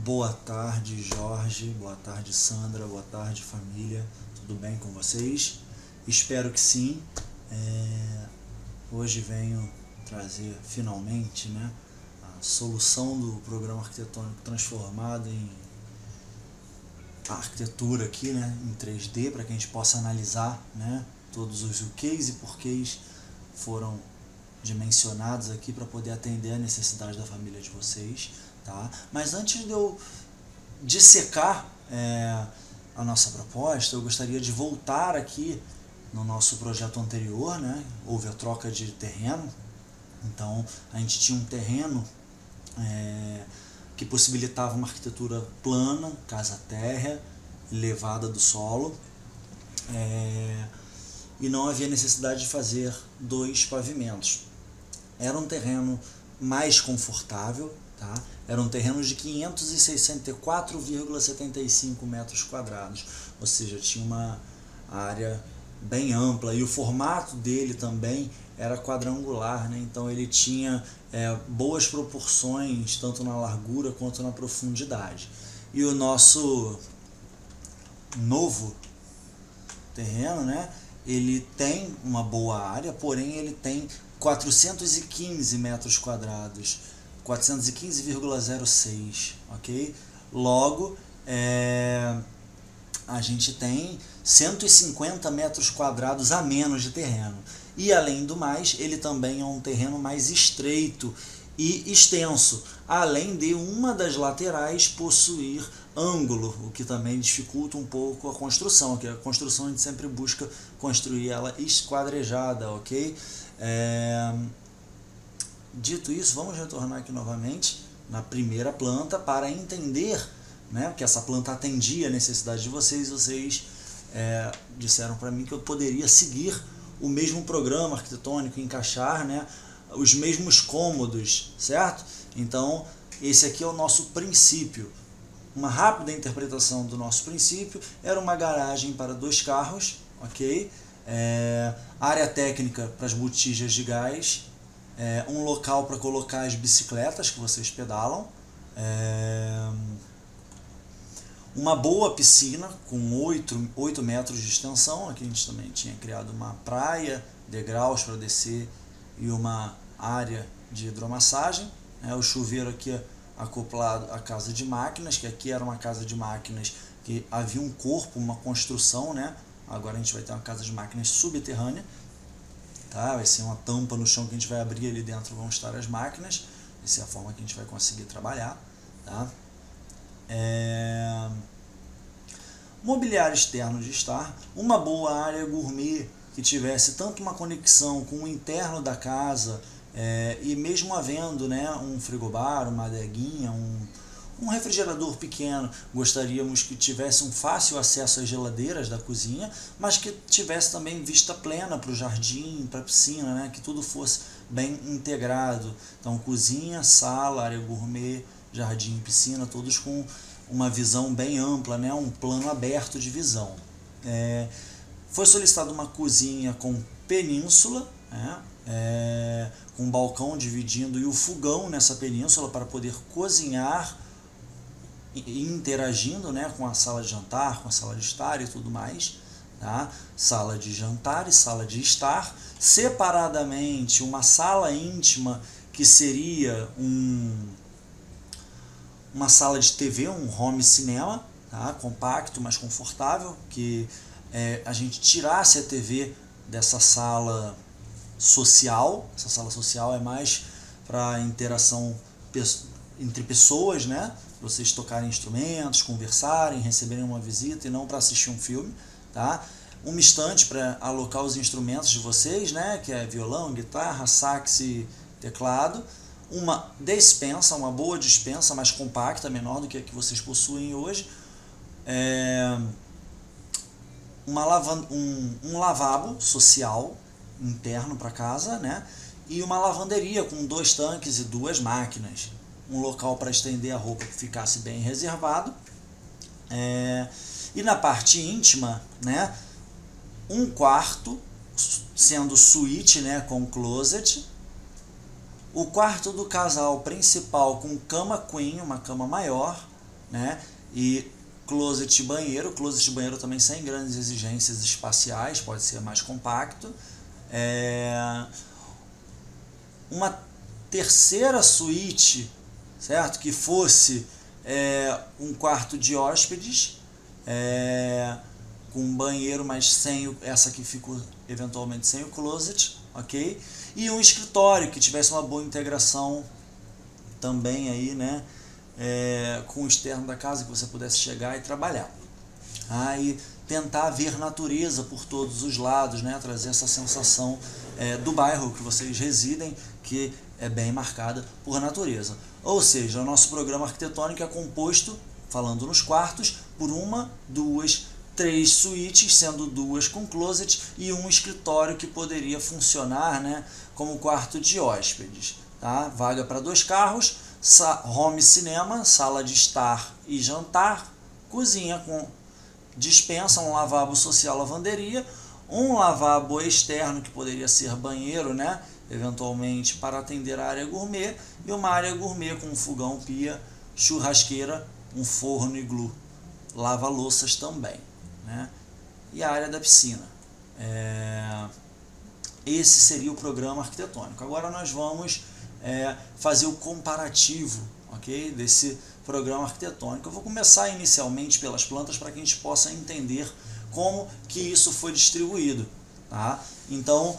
Boa tarde, Jorge. Boa tarde, Sandra. Boa tarde, família. Tudo bem com vocês? Espero que sim. Hoje venho trazer finalmente, a solução do programa arquitetônico transformado em arquitetura aqui, em 3D, para que a gente possa analisar, todos os porquês e porquês foram dimensionados aqui para poder atender a necessidade da família de vocês. Tá? Mas antes de eu dissecar a nossa proposta, eu gostaria de voltar aqui no nosso projeto anterior. Houve a troca de terreno, então a gente tinha um terreno que possibilitava uma arquitetura plana, casa-terra, elevada do solo, e não havia necessidade de fazer dois pavimentos. Era um terreno mais confortável, tá? Era um terreno de 564,75 metros quadrados, ou seja, tinha uma área bem ampla, e o formato dele também era quadrangular, então ele tinha boas proporções tanto na largura quanto na profundidade. E o nosso novo terreno, ele tem uma boa área, porém ele tem 415 metros quadrados, 415,06, ok? Logo, a gente tem 150 metros quadrados a menos de terreno. E além do mais, ele também é um terreno mais estreito e extenso, além de uma das laterais possuir ângulo, o que também dificulta um pouco a construção, que a construção a gente sempre busca construir ela esquadrejada, ok? Dito isso, vamos retornar aqui novamente na primeira planta para entender, que essa planta atendia a necessidade de vocês. Vocês disseram para mim que eu poderia seguir o mesmo programa arquitetônico, encaixar os mesmos cômodos, certo? Então, esse aqui é o nosso princípio. Uma rápida interpretação do nosso princípio: era uma garagem para 2 carros, ok? Área técnica para as botijas de gás, um local para colocar as bicicletas que vocês pedalam, uma boa piscina com 8 metros de extensão. Aqui a gente também tinha criado uma praia, degraus para descer e uma área de hidromassagem. O chuveiro aqui acoplado à casa de máquinas, que aqui era uma casa de máquinas que havia um corpo, uma construção, Agora a gente vai ter uma casa de máquinas subterrânea, tá? Vai ser uma tampa no chão que a gente vai abrir, ali dentro vão estar as máquinas. Essa é a forma que a gente vai conseguir trabalhar, tá? Mobiliário externo de estar, uma boa área gourmet que tivesse tanto uma conexão com o interno da casa, e mesmo havendo um frigobar, uma adeguinha, um refrigerador pequeno, gostaríamos que tivesse um fácil acesso às geladeiras da cozinha, mas que tivesse também vista plena para o jardim, para a piscina, que tudo fosse bem integrado. Então, cozinha, sala, área gourmet, jardim e piscina, todos com uma visão bem ampla, um plano aberto de visão. Foi solicitada uma cozinha com península, com um balcão dividindo e o fogão nessa península para poder cozinhar e interagindo com a sala de jantar, com a sala de estar e tudo mais. Tá? Sala de jantar e sala de estar. Separadamente, uma sala íntima que seria uma sala de TV, um home cinema, tá? Compacto, mais confortável, que a gente tirasse a TV dessa sala social. Essa sala social é mais para interação entre pessoas, vocês tocarem instrumentos, conversarem, receberem uma visita, e não para assistir um filme, tá? Uma estante para alocar os instrumentos de vocês, que é violão, guitarra, sax e teclado. Uma despensa, uma boa despensa, mais compacta, menor do que a que vocês possuem hoje. Um lavabo social interno para casa, e uma lavanderia com 2 tanques e 2 máquinas. Um local para estender a roupa que ficasse bem reservado. E na parte íntima, um quarto, sendo suíte, com closet. O quarto do casal principal com cama queen, uma cama maior, né? E closet e banheiro também sem grandes exigências espaciais, pode ser mais compacto. Uma terceira suíte, certo? Que fosse um quarto de hóspedes, com um banheiro, mas sem essa que ficou eventualmente sem o closet, ok? E um escritório que tivesse uma boa integração também aí, né? Com o externo da casa, que você pudesse chegar e trabalhar. E tentar ver natureza por todos os lados, né? Trazer essa sensação do bairro que vocês residem, que é bem marcada por natureza. Ou seja, o nosso programa arquitetônico é composto, falando nos quartos, por 1, 2, 3 suítes, sendo 2 com closet, e um escritório que poderia funcionar, né, como quarto de hóspedes. Tá? Vaga para 2 carros, home cinema, sala de estar e jantar, cozinha com dispensa, um lavabo social, lavanderia, um lavabo externo que poderia ser banheiro, né, eventualmente para atender a área gourmet, e uma área gourmet com fogão, pia, churrasqueira, um forno iglu, lava-louças também, né? E a área da piscina. Esse seria o programa arquitetônico. Agora nós vamos fazer o comparativo, ok, desse programa arquitetônico. Eu vou começar inicialmente pelas plantas para que a gente possa entender como que isso foi distribuído. Tá? Então,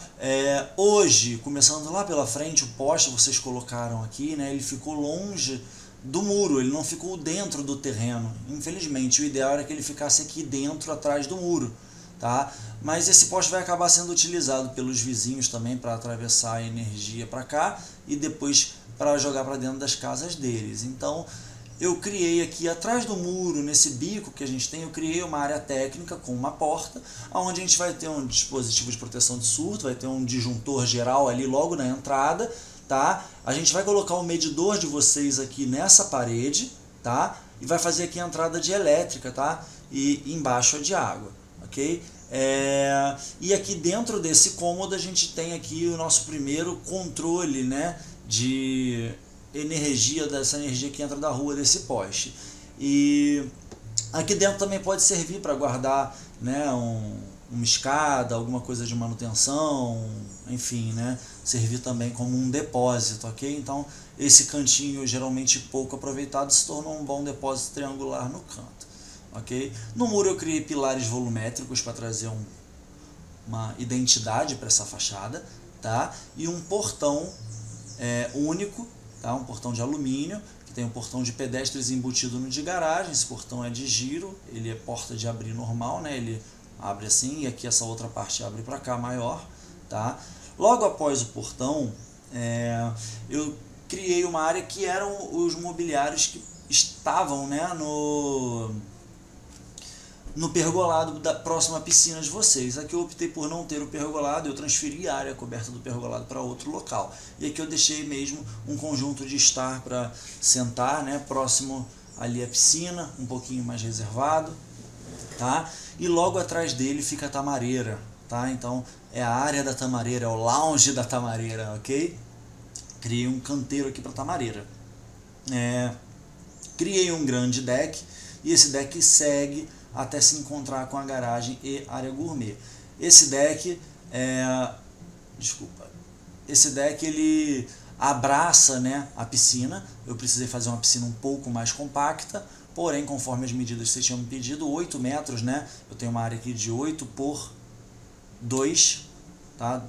hoje, começando lá pela frente, o poste vocês colocaram aqui, né, ele ficou longe do muro, ele não ficou dentro do terreno. Infelizmente, o ideal era que ele ficasse aqui dentro, atrás do muro. Tá? Mas esse poste vai acabar sendo utilizado pelos vizinhos também para atravessar a energia para cá e depois para jogar para dentro das casas deles. Então, eu criei aqui atrás do muro, nesse bico que a gente tem, eu criei uma área técnica com uma porta, onde a gente vai ter um dispositivo de proteção de surto, vai ter um disjuntor geral ali logo na entrada, tá? A gente vai colocar o medidor de vocês aqui nessa parede, tá? E vai fazer aqui a entrada de elétrica, tá? E embaixo a de água, ok? E aqui dentro desse cômodo a gente tem aqui o nosso primeiro controle, né, de energia, dessa energia que entra da rua desse poste. E aqui dentro também pode servir para guardar, né, uma escada, alguma coisa de manutenção, enfim, né, servir também como um depósito, ok? Então esse cantinho geralmente pouco aproveitado se tornou um bom depósito triangular no canto, ok? No muro eu criei pilares volumétricos para trazer uma identidade para essa fachada, tá? E um portão único, tá? Um portão de alumínio, que tem um portão de pedestres embutido no de garagem. Esse portão é de giro, ele é porta de abrir normal, né? Ele abre assim, e aqui essa outra parte abre para cá maior, tá? Logo após o portão, eu criei uma área que eram os mobiliários que estavam, né, no pergolado da próxima piscina de vocês. Aqui eu optei por não ter o pergolado, eu transferi a área coberta do pergolado para outro local. E aqui eu deixei mesmo um conjunto de estar para sentar, né, próximo ali à piscina, um pouquinho mais reservado, tá? E logo atrás dele fica a tamareira, tá? Então é a área da tamareira, é o lounge da tamareira, ok? Criei um canteiro aqui para tamareira. Criei um grande deck, e esse deck segue até se encontrar com a garagem e área gourmet. Esse deck ele abraça, né, a piscina. Eu precisei fazer uma piscina um pouco mais compacta, porém, conforme as medidas que vocês tinham me pedido, 8 metros, né? Eu tenho uma área aqui de 8 por 2, tá?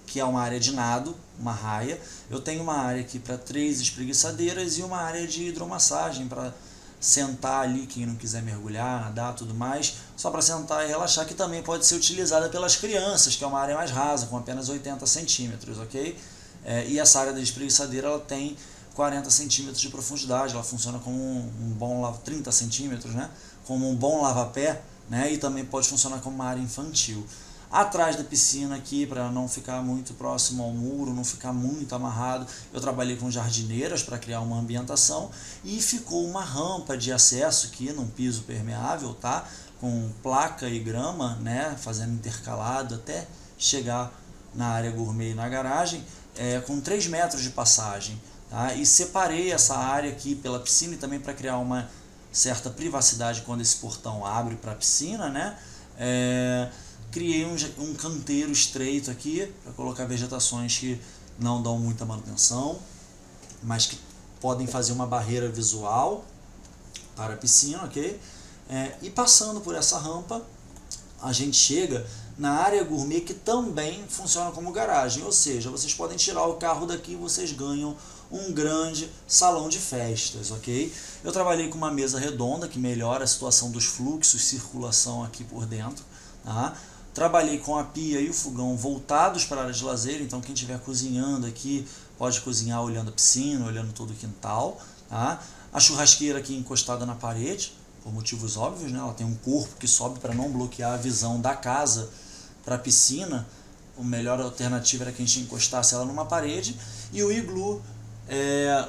Que é uma área de nado, uma raia. Eu tenho uma área aqui para 3 espreguiçadeiras e uma área de hidromassagem para sentar ali, quem não quiser mergulhar, nadar, tudo mais, só para sentar e relaxar, que também pode ser utilizada pelas crianças, que é uma área mais rasa, com apenas 80 centímetros, ok? E essa área da espreguiçadeira, ela tem 40 centímetros de profundidade, ela funciona como um bom 30 centímetros, né? Como um bom lava-pé, né? E também pode funcionar como uma área infantil. Atrás da piscina aqui, para não ficar muito próximo ao muro, não ficar muito amarrado, eu trabalhei com jardineiras para criar uma ambientação, e ficou uma rampa de acesso aqui num piso permeável, tá? Com placa e grama, né? Fazendo intercalado até chegar na área gourmet e na garagem, com 3 metros de passagem, tá? E separei essa área aqui pela piscina e também para criar uma certa privacidade quando esse portão abre para a piscina, né? Criei um canteiro estreito aqui para colocar vegetações que não dão muita manutenção, mas que podem fazer uma barreira visual para a piscina, ok? E passando por essa rampa, a gente chega na área gourmet, que também funciona como garagem, ou seja, vocês podem tirar o carro daqui e vocês ganham um grande salão de festas, ok? Eu trabalhei com uma mesa redonda que melhora a situação dos fluxos, circulação aqui por dentro, tá? Trabalhei com a pia e o fogão voltados para a área de lazer, então quem estiver cozinhando aqui pode cozinhar olhando a piscina, olhando todo o quintal, tá? A churrasqueira aqui encostada na parede, por motivos óbvios, né? Ela tem um corpo que sobe para não bloquear a visão da casa para a piscina. A melhor alternativa era que a gente encostasse ela numa parede, e o iglu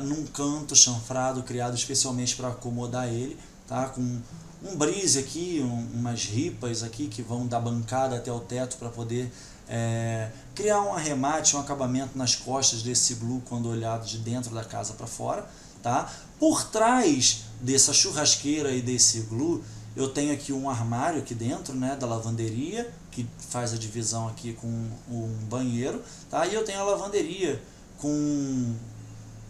num canto chanfrado, criado especialmente para acomodar ele, tá? Com um brise aqui, umas ripas aqui que vão da bancada até o teto para poder criar um arremate, um acabamento nas costas desse iglu quando olhado de dentro da casa para fora, tá? Por trás dessa churrasqueira e desse iglu, eu tenho aqui um armário aqui dentro, né, da lavanderia, que faz a divisão aqui com um banheiro, tá? E eu tenho a lavanderia com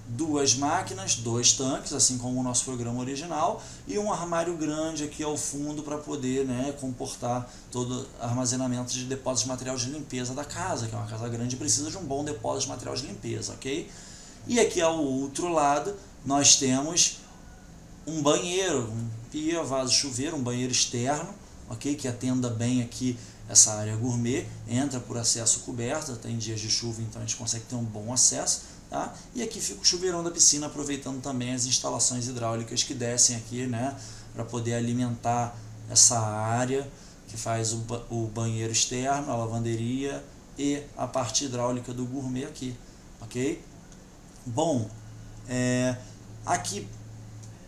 duas máquinas, 2 tanques, assim como o nosso programa original, e um armário grande aqui ao fundo para poder, né, comportar todo o armazenamento de depósitos de material de limpeza da casa, que é uma casa grande e precisa de um bom depósito de material de limpeza, ok? E aqui ao outro lado nós temos um banheiro, um pia, vaso, chuveiro, um banheiro externo, ok? Que atenda bem aqui essa área gourmet, entra por acesso coberto, tem dias de chuva, então a gente consegue ter um bom acesso, tá? E aqui fica o chuveirão da piscina, aproveitando também as instalações hidráulicas que descem aqui, né, para poder alimentar essa área que faz o banheiro externo, a lavanderia e a parte hidráulica do gourmet aqui, ok? Bom, aqui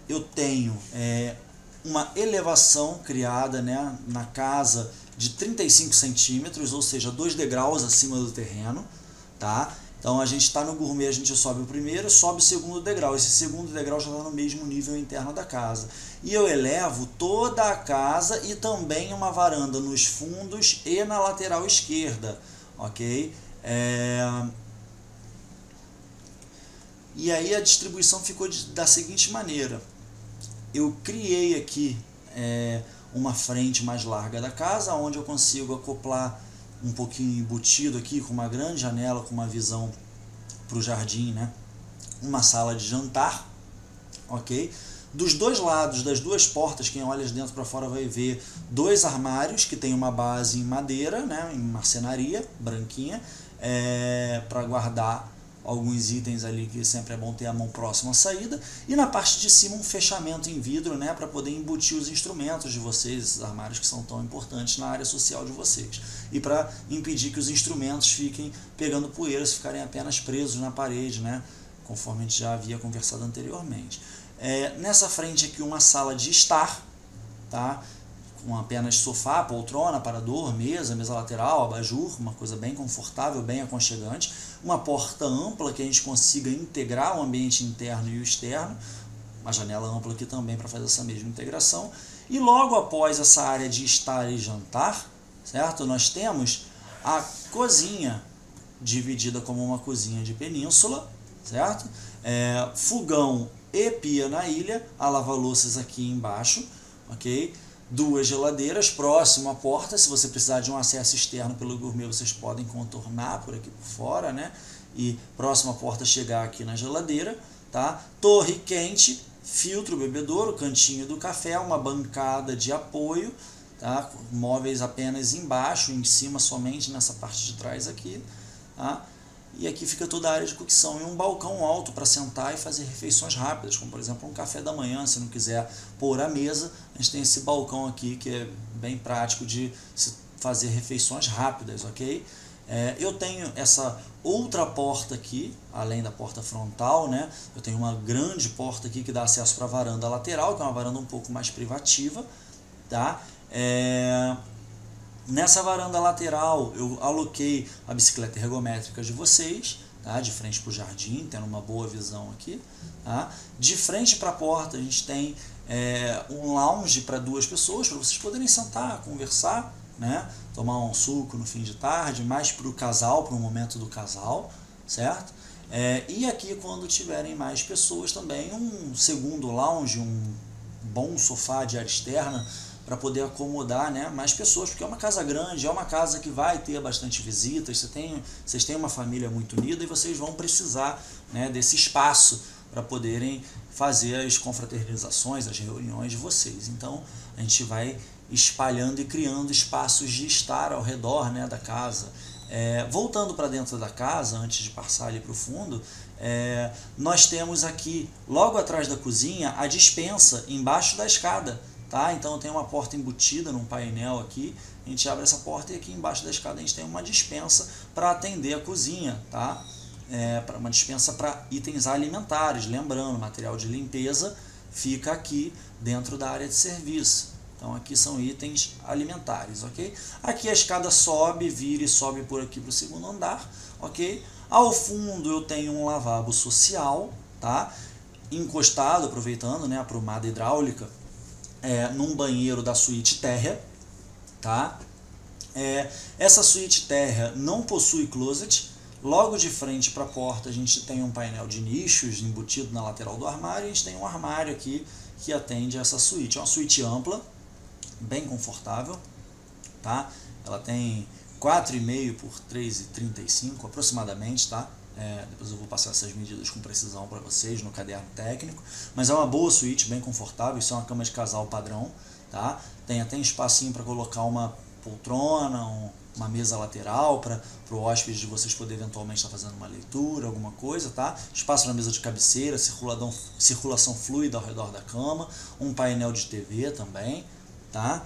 eu tenho uma elevação criada, né, na casa de 35 centímetros, ou seja, 2 degraus acima do terreno, tá? Então a gente está no gourmet, a gente sobe o primeiro, sobe o segundo degrau. Esse segundo degrau já está no mesmo nível interno da casa. E eu elevo toda a casa e também uma varanda nos fundos e na lateral esquerda, ok? E aí a distribuição ficou da seguinte maneira. Eu criei aqui uma frente mais larga da casa, onde eu consigo acoplar um pouquinho embutido aqui, com uma grande janela, com uma visão para o jardim, né? Uma sala de jantar, ok? Dos dois lados, das duas portas, quem olha de dentro para fora vai ver 2 armários que tem uma base em madeira, né? Em marcenaria, branquinha, para guardar alguns itens ali que sempre é bom ter a mão próxima à saída, e na parte de cima um fechamento em vidro, né, para poder embutir os instrumentos de vocês, esses armários que são tão importantes na área social de vocês, e para impedir que os instrumentos fiquem pegando poeira, se ficarem apenas presos na parede, né, conforme a gente já havia conversado anteriormente. Nessa frente aqui uma sala de estar, tá? Com apenas sofá, poltrona, aparador, mesa lateral, abajur, uma coisa bem confortável, bem aconchegante, uma porta ampla que a gente consiga integrar o ambiente interno e o externo, uma janela ampla aqui também para fazer essa mesma integração, e logo após essa área de estar e jantar, certo? Nós temos a cozinha, dividida como uma cozinha de península, certo? Fogão e pia na ilha, a lava-louças aqui embaixo, ok? 2 geladeiras próximo à porta. Se você precisar de um acesso externo pelo gourmet, vocês podem contornar por aqui por fora, né? E próximo à porta chegar aqui na geladeira, tá? Torre quente, filtro bebedouro, cantinho do café, uma bancada de apoio, tá? Móveis apenas embaixo, em cima somente nessa parte de trás aqui, tá? E aqui fica toda a área de cocção e um balcão alto para sentar e fazer refeições rápidas, como por exemplo um café da manhã. Se não quiser pôr a mesa, a gente tem esse balcão aqui que é bem prático de se fazer refeições rápidas, ok? Eu tenho essa outra porta aqui, além da porta frontal, né? Eu tenho uma grande porta aqui que dá acesso para a varanda lateral, que é uma varanda um pouco mais privativa, tá? Nessa varanda lateral eu aloquei a bicicleta ergométrica de vocês, tá? De frente para o jardim, tendo uma boa visão aqui, tá? De frente para a porta a gente tem um lounge para 2 pessoas, para vocês poderem sentar, conversar, né? Tomar um suco no fim de tarde, mais para o casal, para o momento do casal, certo? E aqui, quando tiverem mais pessoas também, um segundo lounge, um bom sofá de área externa para poder acomodar, né, mais pessoas, porque é uma casa grande, é uma casa que vai ter bastante visitas, vocês têm uma família muito unida e vocês vão precisar, né, desse espaço para poderem fazer as confraternizações, as reuniões de vocês. Então a gente vai espalhando e criando espaços de estar ao redor, né, da casa. Voltando para dentro da casa, antes de passar ali para o fundo, nós temos aqui, logo atrás da cozinha, a despensa embaixo da escada, tá? Então tem uma porta embutida num painel aqui, a gente abre essa porta e aqui embaixo da escada a gente tem uma despensa para atender a cozinha, tá? Uma despensa para itens alimentares, lembrando, material de limpeza fica aqui dentro da área de serviço. Então aqui são itens alimentares, ok? Aqui a escada sobe, vira e sobe por aqui para o segundo andar, ok? Ao fundo eu tenho um lavabo social, tá? Encostado, aproveitando, né, a aprumada hidráulica, num banheiro da suíte térrea, tá? Essa suíte térrea não possui closet. Logo de frente para a porta a gente tem um painel de nichos embutido na lateral do armário, e a gente tem um armário aqui que atende a essa suíte. É uma suíte ampla, bem confortável, tá? Ela tem 4,5 por 3,35 aproximadamente, tá? Depois eu vou passar essas medidas com precisão para vocês no caderno técnico, mas é uma boa suíte, bem confortável. Isso é uma cama de casal padrão, tá? Tem até espacinho para colocar uma poltrona, uma mesa lateral para o hóspede de vocês poder eventualmente estar fazendo uma leitura, alguma coisa, tá? Espaço na mesa de cabeceira, circulação fluida ao redor da cama, um painel de TV também, tá?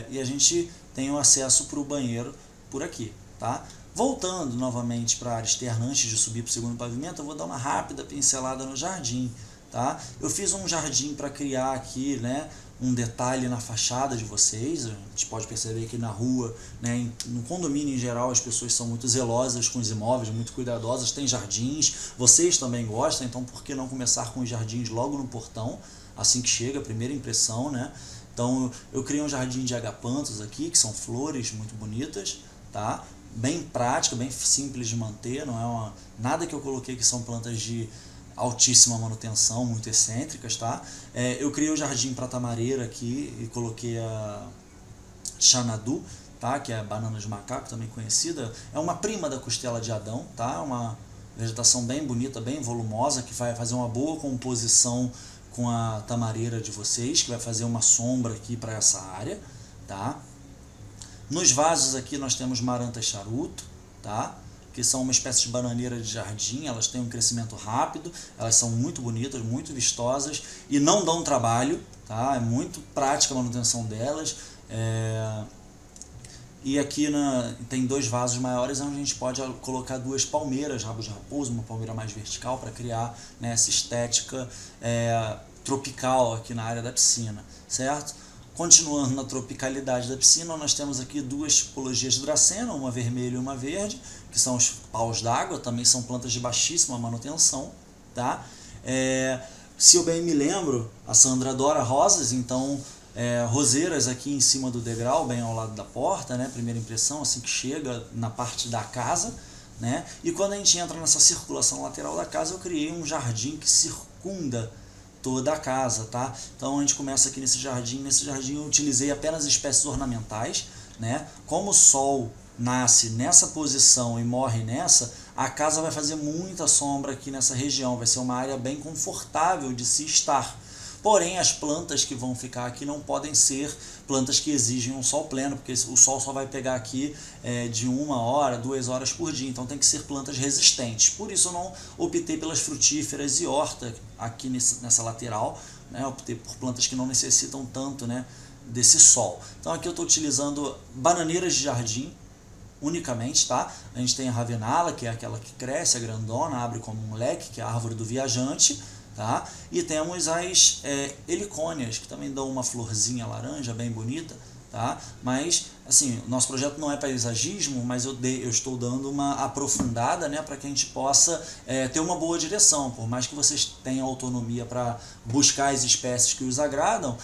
E a gente tem o acesso para o banheiro por aqui, tá? Voltando novamente para a área externa, antes de subir para o segundo pavimento, eu vou dar uma rápida pincelada no jardim, tá? Eu fiz um jardim para criar aqui, né, um detalhe na fachada de vocês. A gente pode perceber que na rua, né, no condomínio em geral, as pessoas são muito zelosas com os imóveis, muito cuidadosas, tem jardins, vocês também gostam, então por que não começar com os jardins logo no portão, assim que chega, a primeira impressão, né? Então eu criei um jardim de agapanthus aqui, que são flores muito bonitas, tá? Bem prática, bem simples de manter, não é nada que eu coloquei que são plantas de altíssima manutenção, muito excêntricas, tá? Eu criei o jardim prata-mareira aqui e coloquei a xanadu, tá? Que é a banana de macaco, também conhecida. É uma prima da costela de Adão, tá? Uma vegetação bem bonita, bem volumosa, que vai fazer uma boa composição com a tamareira de vocês, que vai fazer uma sombra aqui para essa área, tá? Nos vasos aqui nós temos marantas charuto, tá? Que são uma espécie de bananeira de jardim. Elas têm um crescimento rápido, elas são muito bonitas, muito vistosas e não dão trabalho, tá? É muito prática a manutenção delas. E aqui tem 2 vasos maiores onde a gente pode colocar 2 palmeiras, rabos de raposa, uma palmeira mais vertical para criar, né, essa estética tropical aqui na área da piscina, certo? Continuando na tropicalidade da piscina, nós temos aqui 2 tipologias de dracena, uma vermelha e uma verde, que são os paus d'água, também são plantas de baixíssima manutenção, tá? Se eu bem me lembro, a Sandra adora rosas, então roseiras aqui em cima do degrau, bem ao lado da porta, né? Primeira impressão, assim que chega na parte da casa, né? E quando a gente entra nessa circulação lateral da casa, eu criei um jardim que circunda toda a casa, tá? Então a gente começa aqui nesse jardim eu utilizei apenas espécies ornamentais, né? Como o sol nasce nessa posição e morre nessa, a casa vai fazer muita sombra aqui nessa região, vai ser uma área bem confortável de se estar. Porém, as plantas que vão ficar aqui não podem ser plantas que exigem um sol pleno, porque o sol só vai pegar aqui de 1 hora, 2 horas por dia. Então tem que ser plantas resistentes. Por isso eu não optei pelas frutíferas e horta aqui nessa lateral, né? Optei por plantas que não necessitam tanto, né, desse sol. Então aqui eu estou utilizando bananeiras de jardim unicamente, tá? A gente tem a ravenala, que é aquela que cresce, a grandona, abre como um leque, que é a árvore do viajante, tá? E temos as helicônias, que também dão uma florzinha laranja bem bonita, tá? Mas, assim, o nosso projeto não é paisagismo, mas eu estou dando uma aprofundada, né, para que a gente possa ter uma boa direção. Por mais que vocês tenham autonomia para buscar as espécies que os agradam,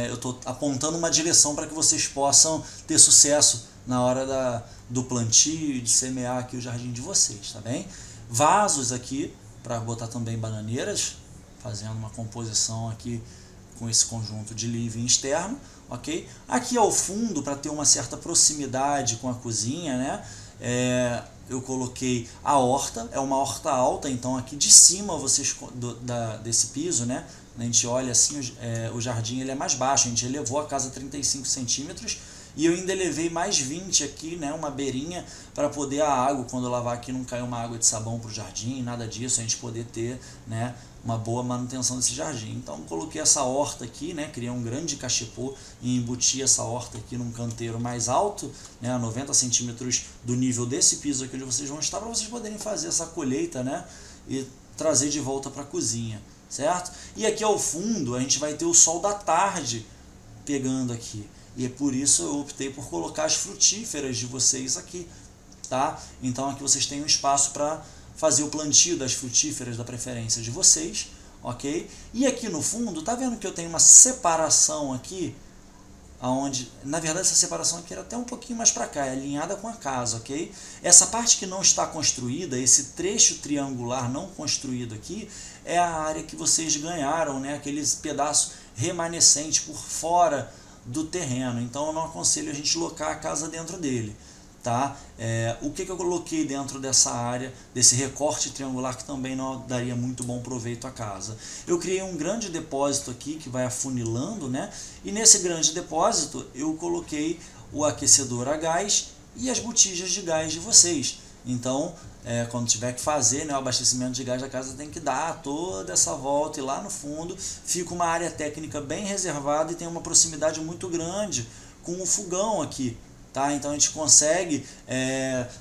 eu estou apontando uma direção para que vocês possam ter sucesso na hora do plantio e de semear aqui o jardim de vocês, tá bem? Vasos aqui, para botar também bananeiras, fazendo uma composição aqui com esse conjunto de living externo, ok? Aqui ao fundo, para ter uma certa proximidade com a cozinha, né? Eu coloquei a horta, é uma horta alta, então aqui de cima vocês desse piso, né? A gente olha assim, o jardim ele é mais baixo, a gente elevou a casa 35 centímetros e eu ainda elevei mais 20 aqui, né? Uma beirinha para poder a água, quando eu lavar aqui, não cair uma água de sabão para o jardim, nada disso, a gente poder ter, né, uma boa manutenção desse jardim. Então coloquei essa horta aqui, né, criei um grande cachepô e embuti essa horta aqui num canteiro mais alto, né, a 90 centímetros do nível desse piso aqui onde vocês vão estar, para vocês poderem fazer essa colheita, né, e trazer de volta para a cozinha, certo? E aqui ao fundo a gente vai ter o sol da tarde pegando aqui, e é por isso eu optei por colocar as frutíferas de vocês aqui, tá? Então aqui vocês têm um espaço para fazer o plantio das frutíferas da preferência de vocês, ok? E aqui no fundo, tá vendo que eu tenho uma separação aqui, aonde, na verdade essa separação aqui era até um pouquinho mais para cá, é alinhada com a casa, ok? Essa parte que não está construída, esse trecho triangular não construído aqui, é a área que vocês ganharam, né? Aqueles pedaços remanescentes por fora do terreno, então eu não aconselho a gente locar a casa dentro dele, tá? O que eu coloquei dentro dessa área, desse recorte triangular que também não daria muito bom proveito à casa? Eu criei um grande depósito aqui que vai afunilando, né? E nesse grande depósito eu coloquei o aquecedor a gás e as botijas de gás de vocês. Então, quando tiver que fazer, né, o abastecimento de gás da casa, tem que dar toda essa volta, e lá no fundo fica uma área técnica bem reservada e tem uma proximidade muito grande com o fogão aqui, tá? Então a gente consegue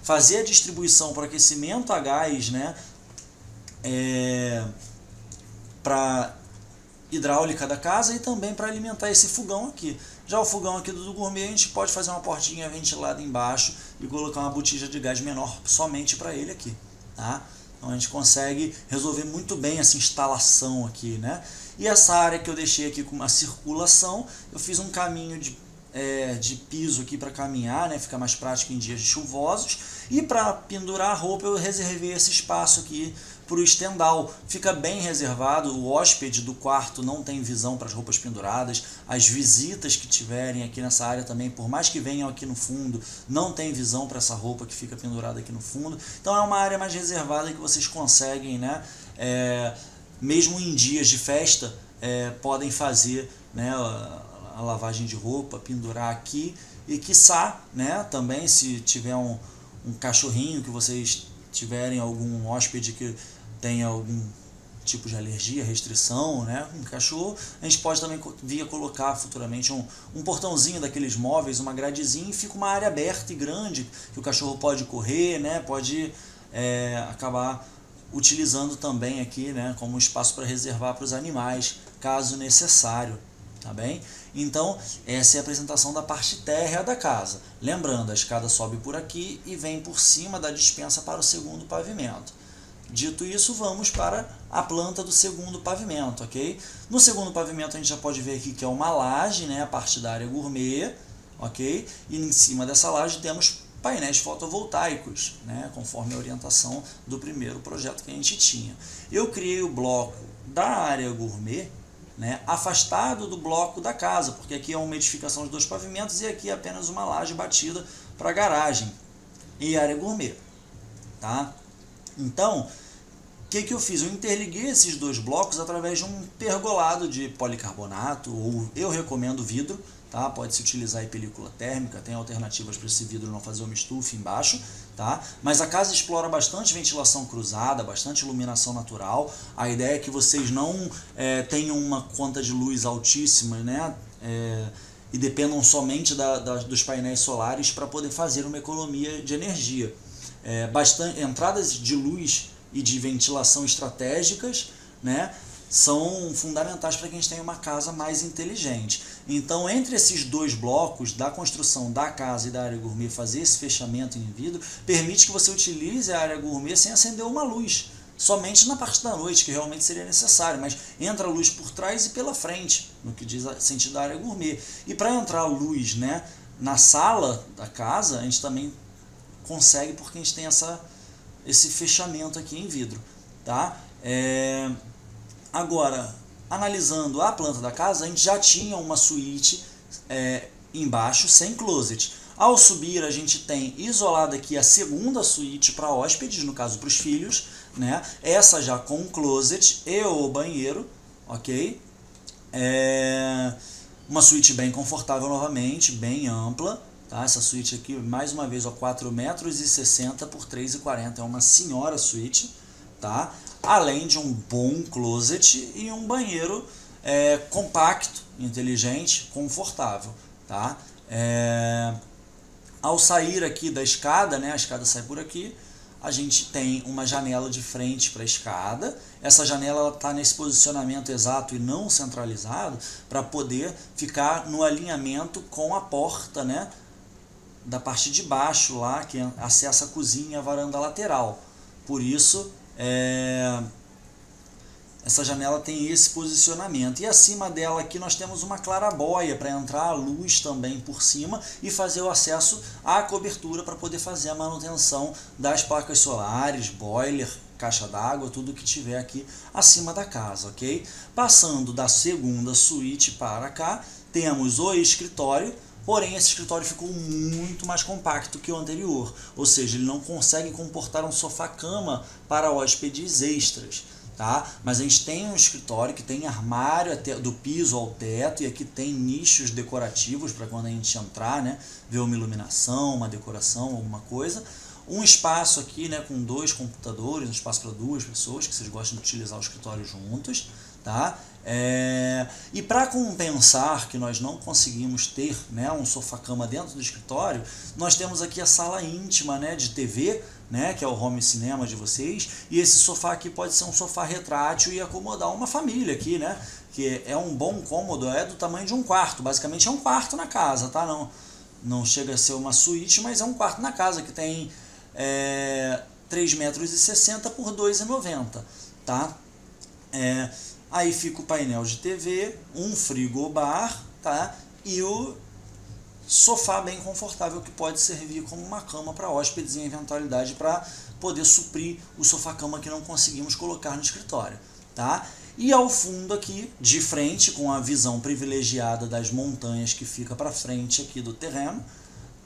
fazer a distribuição para aquecimento a gás, né, para hidráulica da casa e também para alimentar esse fogão aqui. Já o fogão aqui do Gourmet, a gente pode fazer uma portinha ventilada embaixo e colocar uma botija de gás menor somente para ele aqui, tá? Então a gente consegue resolver muito bem essa instalação aqui, né? E essa área que eu deixei aqui com uma circulação, eu fiz um caminho de piso aqui para caminhar, né? Fica mais prático em dias chuvosos. E para pendurar a roupa, eu reservei esse espaço aqui para o estendal. Fica bem reservado, o hóspede do quarto não tem visão para as roupas penduradas, as visitas que tiverem aqui nessa área também, por mais que venham aqui no fundo, não tem visão para essa roupa que fica pendurada aqui no fundo. Então é uma área mais reservada que vocês conseguem, né, mesmo em dias de festa, podem fazer, né, a lavagem de roupa, pendurar aqui, e quiçá, né, também se tiver um cachorrinho, que vocês tiverem algum hóspede que tenha algum tipo de alergia, restrição, né, um cachorro, a gente pode também colocar futuramente um portãozinho daqueles móveis, uma gradezinha, e fica uma área aberta e grande, que o cachorro pode correr, né, pode acabar utilizando também aqui, né, como espaço para reservar para os animais, caso necessário, tá bem? Então, essa é a apresentação da parte térrea da casa. Lembrando, a escada sobe por aqui e vem por cima da despensa para o segundo pavimento. Dito isso, vamos para a planta do segundo pavimento, ok? No segundo pavimento a gente já pode ver aqui que é uma laje, né, a parte da área gourmet, ok? E em cima dessa laje temos painéis fotovoltaicos, né, conforme a orientação do primeiro projeto que a gente tinha. Eu criei o bloco da área gourmet, né, afastado do bloco da casa, porque aqui é uma edificação de 2 pavimentos e aqui é apenas uma laje batida para garagem e área gourmet, tá? Então, o que eu fiz? Eu interliguei esses 2 blocos através de um pergolado de policarbonato, ou eu recomendo vidro, tá? Pode-se utilizar aí película térmica, tem alternativas para esse vidro não fazer uma estufa embaixo, tá? Mas a casa explora bastante ventilação cruzada, bastante iluminação natural. A ideia é que vocês não tenham uma conta de luz altíssima, né? E dependam somente dos painéis solares para poder fazer uma economia de energia. Entradas de luz e de ventilação estratégicas, né? são fundamentais para que a gente tenha uma casa mais inteligente. Então, entre esses dois blocos, da construção da casa e da área gourmet, fazer esse fechamento em vidro, permite que você utilize a área gourmet sem acender uma luz, somente na parte da noite, que realmente seria necessário, mas entra a luz por trás e pela frente, no que diz sentido da área gourmet. E para entrar a luz, né, na sala da casa, a gente também consegue, porque a gente tem esse fechamento aqui em vidro, tá? Agora, analisando a planta da casa, a gente já tinha uma suíte embaixo, sem closet. Ao subir, a gente tem isolada aqui a segunda suíte para hóspedes, no caso para os filhos, né? Essa já com closet e o banheiro, ok? Uma suíte bem confortável novamente, bem ampla, tá? Essa suíte aqui, mais uma vez, 4,60 metros por 3,40, é uma senhora suíte, tá? Além de um bom closet e um banheiro compacto, inteligente, confortável, tá? Ao sair aqui da escada, né, a escada sai por aqui, a gente tem uma janela de frente para a escada. Essa janela está nesse posicionamento exato e não centralizado para poder ficar no alinhamento com a porta, né, da parte de baixo lá, que acessa a cozinha e a varanda lateral. Por isso, essa janela tem esse posicionamento. E acima dela aqui nós temos uma clarabóia para entrar a luz também por cima e fazer o acesso à cobertura para poder fazer a manutenção das placas solares, boiler, caixa d'água, tudo que tiver aqui acima da casa, ok? Passando da segunda suíte para cá, temos o escritório. Porém, esse escritório ficou muito mais compacto que o anterior, ou seja, ele não consegue comportar um sofá-cama para hóspedes extras, tá? Mas a gente tem um escritório que tem armário do piso ao teto, e aqui tem nichos decorativos para quando a gente entrar, né, ver uma iluminação, uma decoração, alguma coisa. Um espaço aqui, né, com 2 computadores, um espaço para 2 pessoas, que vocês gostam de utilizar o escritório juntos, tá? E para compensar que nós não conseguimos ter, né, um sofá-cama dentro do escritório, nós temos aqui a sala íntima, né, de TV, né, que é o home cinema de vocês, e esse sofá aqui pode ser um sofá retrátil e acomodar uma família aqui, né, que é um bom cômodo, do tamanho de um quarto, basicamente é um quarto na casa, tá? Não chega a ser uma suíte, mas é um quarto na casa, que tem 3,60 metros por 2,90, tá? Aí fica o painel de TV, um frigobar, tá? E o sofá bem confortável, que pode servir como uma cama para hóspedes em eventualidade, para poder suprir o sofá-cama que não conseguimos colocar no escritório, tá? E ao fundo aqui, de frente, com a visão privilegiada das montanhas que fica para frente aqui do terreno,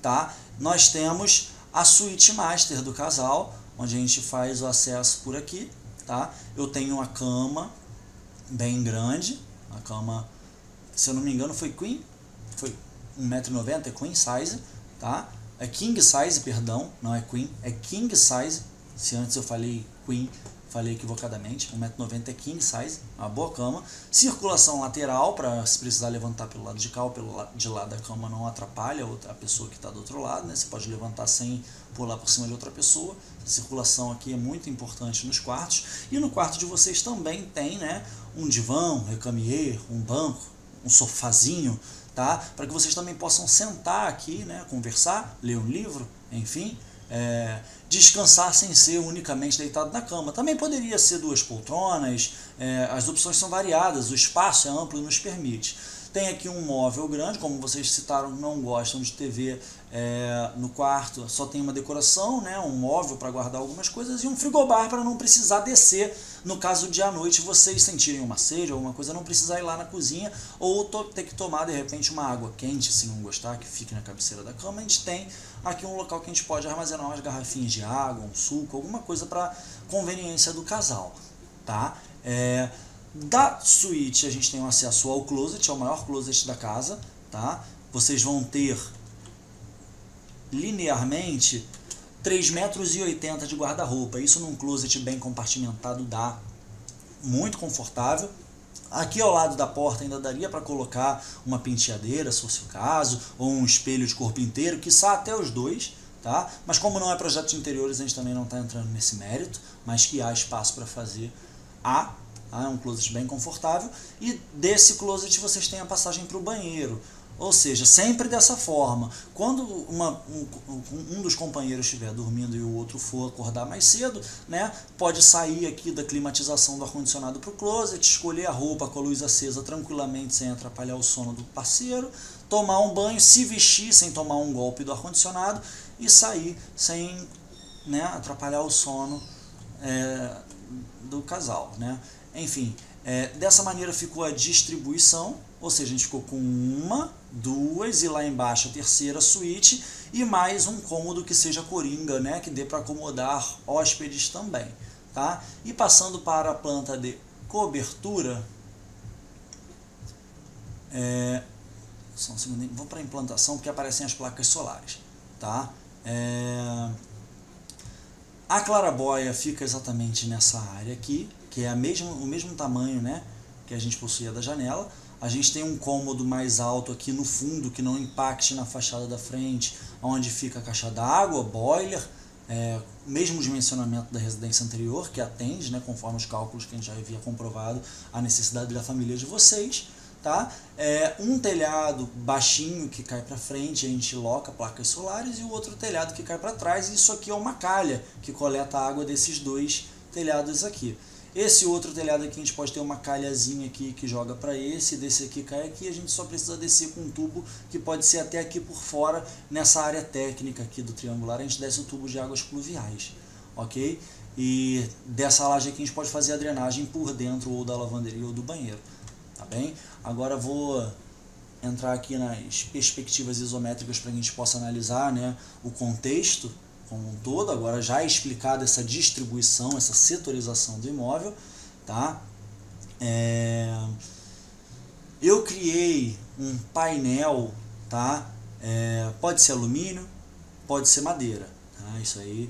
tá? Nós temos a suíte master do casal, onde a gente faz o acesso por aqui, tá? Eu tenho uma cama bem grande, a cama, se eu não me engano, foi queen, foi 1,90 m, é queen size, tá? É king size, perdão, não é queen, é king size. Se antes eu falei queen, falei equivocadamente. 1,90 m é king size, uma boa cama. Circulação lateral, para se precisar levantar pelo lado de cá ou pelo lado de lá da cama, não atrapalha a pessoa que está do outro lado, né? Você pode levantar sem pular por cima de outra pessoa. A circulação aqui é muito importante nos quartos. E no quarto de vocês também tem, né, um divã, um recamier, um banco, um sofazinho, tá? Para que vocês também possam sentar aqui, né, conversar, ler um livro, enfim, descansar sem ser unicamente deitado na cama. Também poderia ser 2 poltronas, as opções são variadas, o espaço é amplo e nos permite. Tem aqui um móvel grande, como vocês citaram, não gostam de TV no quarto, só tem uma decoração, né, um móvel para guardar algumas coisas e um frigobar para não precisar descer, no caso de à noite vocês sentirem uma sede ou alguma coisa, não precisar ir lá na cozinha ou ter que tomar de repente uma água quente, se não gostar, que fique na cabeceira da cama. A gente tem aqui um local que a gente pode armazenar umas garrafinhas de água, um suco, alguma coisa para conveniência do casal, tá? Da suíte a gente tem um acesso ao closet, é o maior closet da casa, tá? Vocês vão ter linearmente 3,80 metros de guarda-roupa. Isso num closet bem compartimentado dá muito confortável. Aqui ao lado da porta ainda daria para colocar uma penteadeira, se fosse o caso, ou um espelho de corpo inteiro, quiçá até os 2, tá? Mas como não é projeto de interiores, a gente também não está entrando nesse mérito, mas que há espaço para fazer, há. tá? É um closet bem confortável, e desse closet vocês têm a passagem para o banheiro. Ou seja, sempre dessa forma. Quando um dos companheiros estiver dormindo e o outro for acordar mais cedo, né, pode sair aqui da climatização do ar-condicionado para o closet, escolher a roupa com a luz acesa tranquilamente, sem atrapalhar o sono do parceiro, tomar um banho, se vestir sem tomar um golpe do ar-condicionado e sair sem, né, atrapalhar o sono do casal, né? Enfim, dessa maneira ficou a distribuição, ou seja, a gente ficou com uma, duas e lá embaixo a terceira suíte e mais um cômodo que seja coringa, né, que dê para acomodar hóspedes também, tá? E passando para a planta de cobertura, só um segundinho, vou para a implantação porque aparecem as placas solares, tá? A claraboia fica exatamente nessa área aqui, que é o mesmo tamanho, né, que a gente possuía da janela. A gente tem um cômodo mais alto aqui no fundo, que não impacte na fachada da frente, onde fica a caixa d'água, boiler, mesmo dimensionamento da residência anterior, que atende, né, conforme os cálculos que a gente já havia comprovado, a necessidade da família de vocês. Tá? Um telhado baixinho que cai para frente, a gente loca placas solares, e o outro telhado que cai para trás. E isso aqui é uma calha que coleta a água desses dois telhados aqui. Esse outro telhado aqui a gente pode ter uma calhazinha aqui que joga para esse, desse aqui cai aqui, a gente só precisa descer com um tubo que pode ser até aqui por fora, nessa área técnica aqui do triangular, a gente desce o tubo de águas pluviais, ok? E dessa laje aqui a gente pode fazer a drenagem por dentro, ou da lavanderia ou do banheiro, tá bem? Agora vou entrar aqui nas perspectivas isométricas para que a gente possa analisar, né, o contexto como um todo. Agora já explicado essa distribuição, essa setorização do imóvel, tá? Eu criei um painel, tá? Pode ser alumínio, pode ser madeira, tá? Isso aí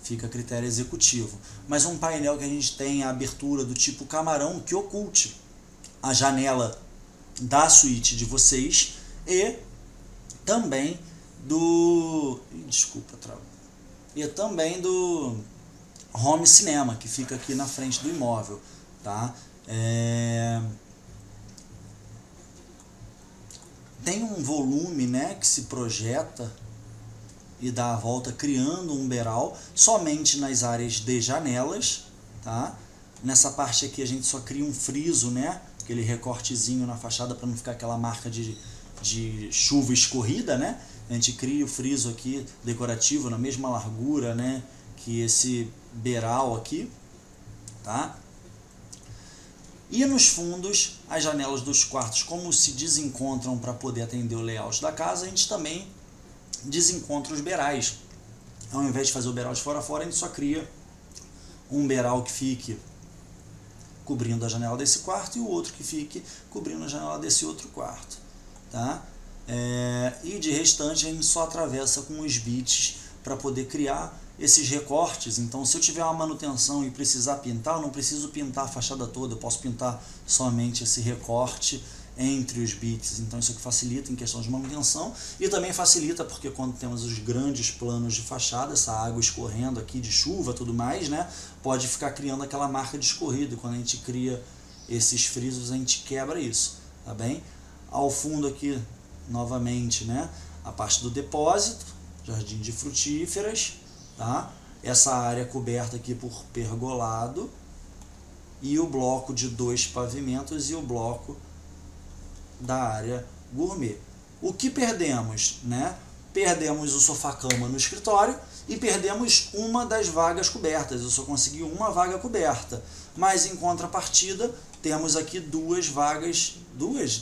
fica a critério executivo. Mas um painel que a gente tem a abertura do tipo camarão, que oculte a janela da suíte de vocês e também do... Desculpa, travou. E também do home cinema, que fica aqui na frente do imóvel, tá? Tem um volume, né, que se projeta e dá a volta criando um beiral somente nas áreas de janelas, tá? Nessa parte aqui a gente só cria um friso, né, aquele recortezinho na fachada para não ficar aquela marca de chuva escorrida, né? A gente cria o friso aqui decorativo na mesma largura, né, que esse beiral aqui, tá? E nos fundos, as janelas dos quartos, como se desencontram para poder atender o layout da casa, a gente também desencontra os beirais. Ao invés de fazer o beiral de fora a fora, a gente só cria um beiral que fique cobrindo a janela desse quarto e o outro que fique cobrindo a janela desse outro quarto, tá? E de restante a gente só atravessa com os bits para poder criar esses recortes. Então, se eu tiver uma manutenção e precisar pintar, eu não preciso pintar a fachada toda, eu posso pintar somente esse recorte entre os bits. Então isso aqui facilita em questão de manutenção e também facilita porque quando temos os grandes planos de fachada, essa água escorrendo aqui de chuva tudo mais, né, pode ficar criando aquela marca de escorrido, e quando a gente cria esses frisos a gente quebra isso, tá bem? Ao fundo aqui novamente, né, a parte do depósito, jardim de frutíferas, tá? Essa área coberta aqui por pergolado e o bloco de 2 pavimentos e o bloco da área gourmet. O que perdemos, né? Perdemos o sofá-cama no escritório e perdemos uma das vagas cobertas. Eu só consegui uma vaga coberta, mas em contrapartida temos aqui 2 vagas,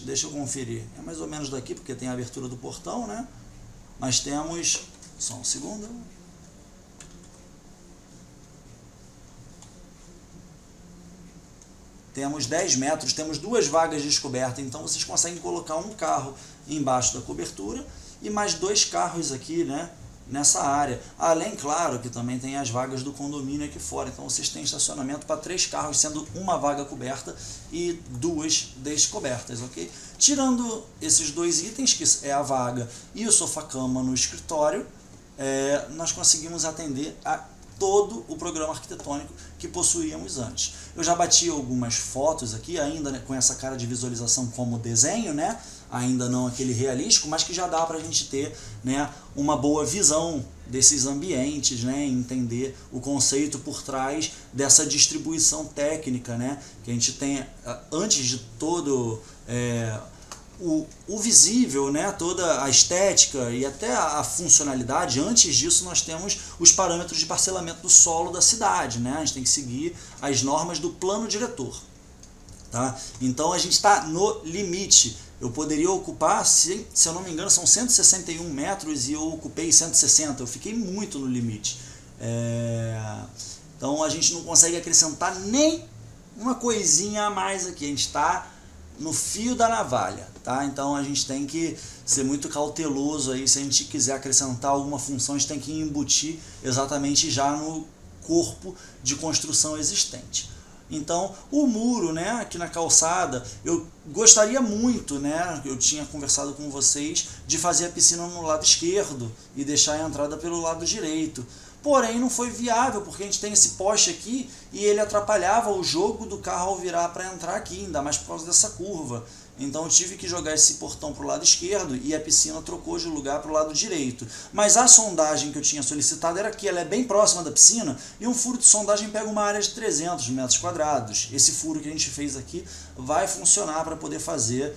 deixa eu conferir, é mais ou menos daqui porque tem a abertura do portão, né? Mas temos, só um segundo, temos 10 metros, temos 2 vagas descobertas, então vocês conseguem colocar um carro embaixo da cobertura e mais 2 carros aqui, né, nessa área. Além, claro, que também tem as vagas do condomínio aqui fora, então vocês têm estacionamento para 3 carros, sendo uma vaga coberta e 2 descobertas, ok? Tirando esses 2 itens, que é a vaga e o sofá-cama no escritório, nós conseguimos atender a todo o programa arquitetônico que possuíamos antes. Eu já bati algumas fotos aqui, ainda, né, com essa cara de visualização como desenho, né? Ainda não aquele realístico, mas que já dá para a gente ter, né, uma boa visão desses ambientes, né, entender o conceito por trás dessa distribuição técnica, né, que a gente tem antes de todo o visível, né, toda a estética e até a funcionalidade. Antes disso nós temos os parâmetros de parcelamento do solo da cidade, né, a gente tem que seguir as normas do plano diretor, tá? Então a gente está no limite. Eu poderia ocupar, se eu não me engano, são 161 metros e eu ocupei 160, eu fiquei muito no limite. Então a gente não consegue acrescentar nem uma coisinha a mais aqui, a gente está no fio da navalha, tá? Então a gente tem que ser muito cauteloso aí, se a gente quiser acrescentar alguma função, a gente tem que embutir exatamente já no corpo de construção existente. Então, o muro, né, aqui na calçada, eu gostaria muito, né, eu tinha conversado com vocês, de fazer a piscina no lado esquerdo e deixar a entrada pelo lado direito. Porém, não foi viável, porque a gente tem esse poste aqui e ele atrapalhava o jogo do carro ao virar para entrar aqui, ainda mais por causa dessa curva. Então eu tive que jogar esse portão para o lado esquerdo e a piscina trocou de lugar para o lado direito. Mas a sondagem que eu tinha solicitado era aqui, ela é bem próxima da piscina e um furo de sondagem pega uma área de 300 metros quadrados. Esse furo que a gente fez aqui vai funcionar para poder fazer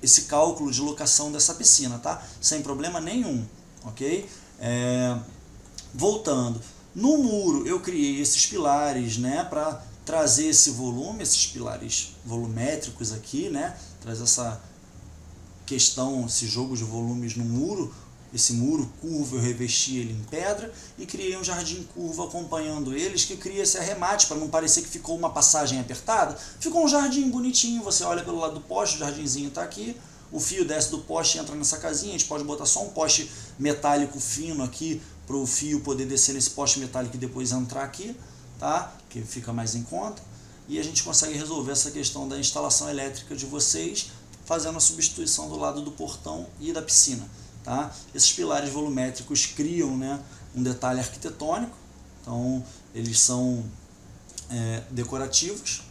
esse cálculo de locação dessa piscina, tá? Sem problema nenhum, ok? Voltando, no muro eu criei esses pilares, né, para trazer esse volume, esses pilares volumétricos aqui, né, traz essa questão, esse jogo de volumes no muro. Esse muro curvo eu revesti ele em pedra e criei um jardim curvo acompanhando eles, que cria esse arremate para não parecer que ficou uma passagem apertada. Ficou um jardim bonitinho, você olha pelo lado do poste, o jardinzinho está aqui, o fio desce do poste e entra nessa casinha, a gente pode botar só um poste metálico fino aqui para o fio poder descer nesse poste metálico e depois entrar aqui, tá? Que fica mais em conta, e a gente consegue resolver essa questão da instalação elétrica de vocês, fazendo a substituição do lado do portão e da piscina, tá? Esses pilares volumétricos criam, né, um detalhe arquitetônico, então eles são decorativos,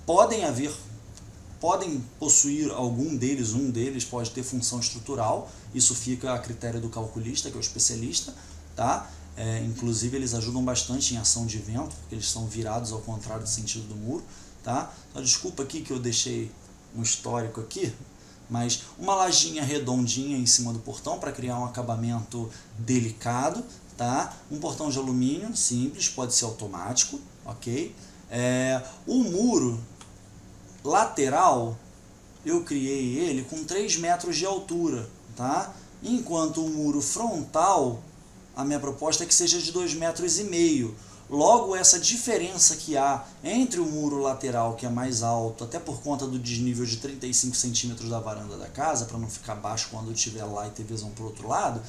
podem possuir algum deles, um deles pode ter função estrutural, isso fica a critério do calculista, que é o especialista, tá? Inclusive eles ajudam bastante em ação de vento, porque eles são virados ao contrário do sentido do muro, tá? Então, desculpa aqui que eu deixei um histórico aqui, mas uma lajinha redondinha em cima do portão para criar um acabamento delicado, tá? Um portão de alumínio simples, pode ser automático, ok? O muro lateral eu criei ele com 3 metros de altura, tá? Enquanto o muro frontal, a minha proposta é que seja de 2,5 metros. Logo, essa diferença que há entre o muro lateral, que é mais alto, até por conta do desnível de 35 centímetros da varanda da casa, para não ficar baixo quando eu estiver lá e ter visão para o outro lado,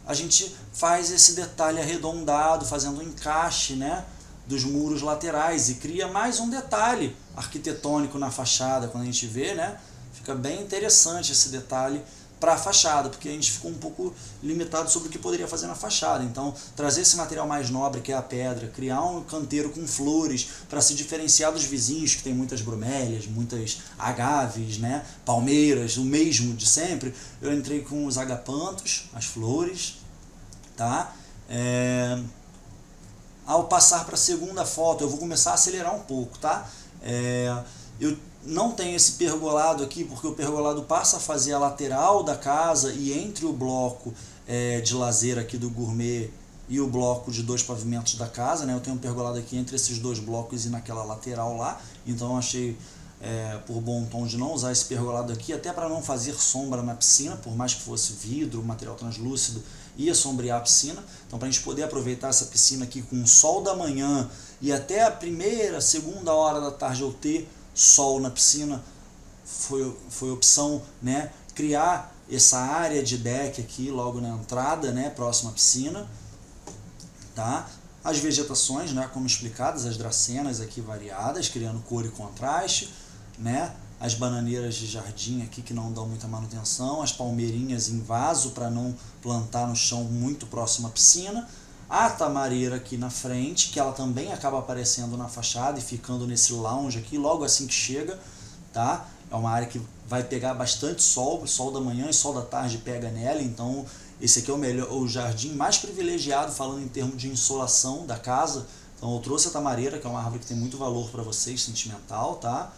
a gente faz esse detalhe arredondado, fazendo um encaixe, né, dos muros laterais e cria mais um detalhe arquitetônico na fachada. Quando a gente vê, né, fica bem interessante esse detalhe para a fachada, porque a gente ficou um pouco limitado sobre o que poderia fazer na fachada. Então, trazer esse material mais nobre, que é a pedra, criar um canteiro com flores para se diferenciar dos vizinhos, que tem muitas bromélias, muitas agaves, né, palmeiras, o mesmo de sempre. Eu entrei com os agapantos, as flores, tá? Ao passar para a segunda foto, eu vou começar a acelerar um pouco, tá? Eu não tenho esse pergolado aqui, porque o pergolado passa a fazer a lateral da casa e entre o bloco de lazer aqui do gourmet e o bloco de 2 pavimentos da casa, né? Eu tenho um pergolado aqui entre esses 2 blocos e naquela lateral lá, então eu achei por bom tom de não usar esse pergolado aqui, até para não fazer sombra na piscina, por mais que fosse vidro, material translúcido, ia sombrear a piscina. Então, para a gente poder aproveitar essa piscina aqui com o sol da manhã e até a primeira, segunda hora da tarde eu ter sol na piscina, foi opção, né, criar essa área de deck aqui logo na entrada, né, próxima à piscina, tá? As vegetações, né, como explicadas, as dracenas aqui variadas, criando cor e contraste, né? As bananeiras de jardim aqui que não dão muita manutenção, as palmeirinhas em vaso para não plantar no chão muito próximo à piscina, A tamareira aqui na frente, que ela também acaba aparecendo na fachada e ficando nesse lounge aqui, logo assim que chega, tá? É uma área que vai pegar bastante sol, sol da manhã e sol da tarde pega nela, então esse aqui é o jardim mais privilegiado, falando em termos de insolação da casa. Então eu trouxe a tamareira, que é uma árvore que tem muito valor para vocês, sentimental, tá?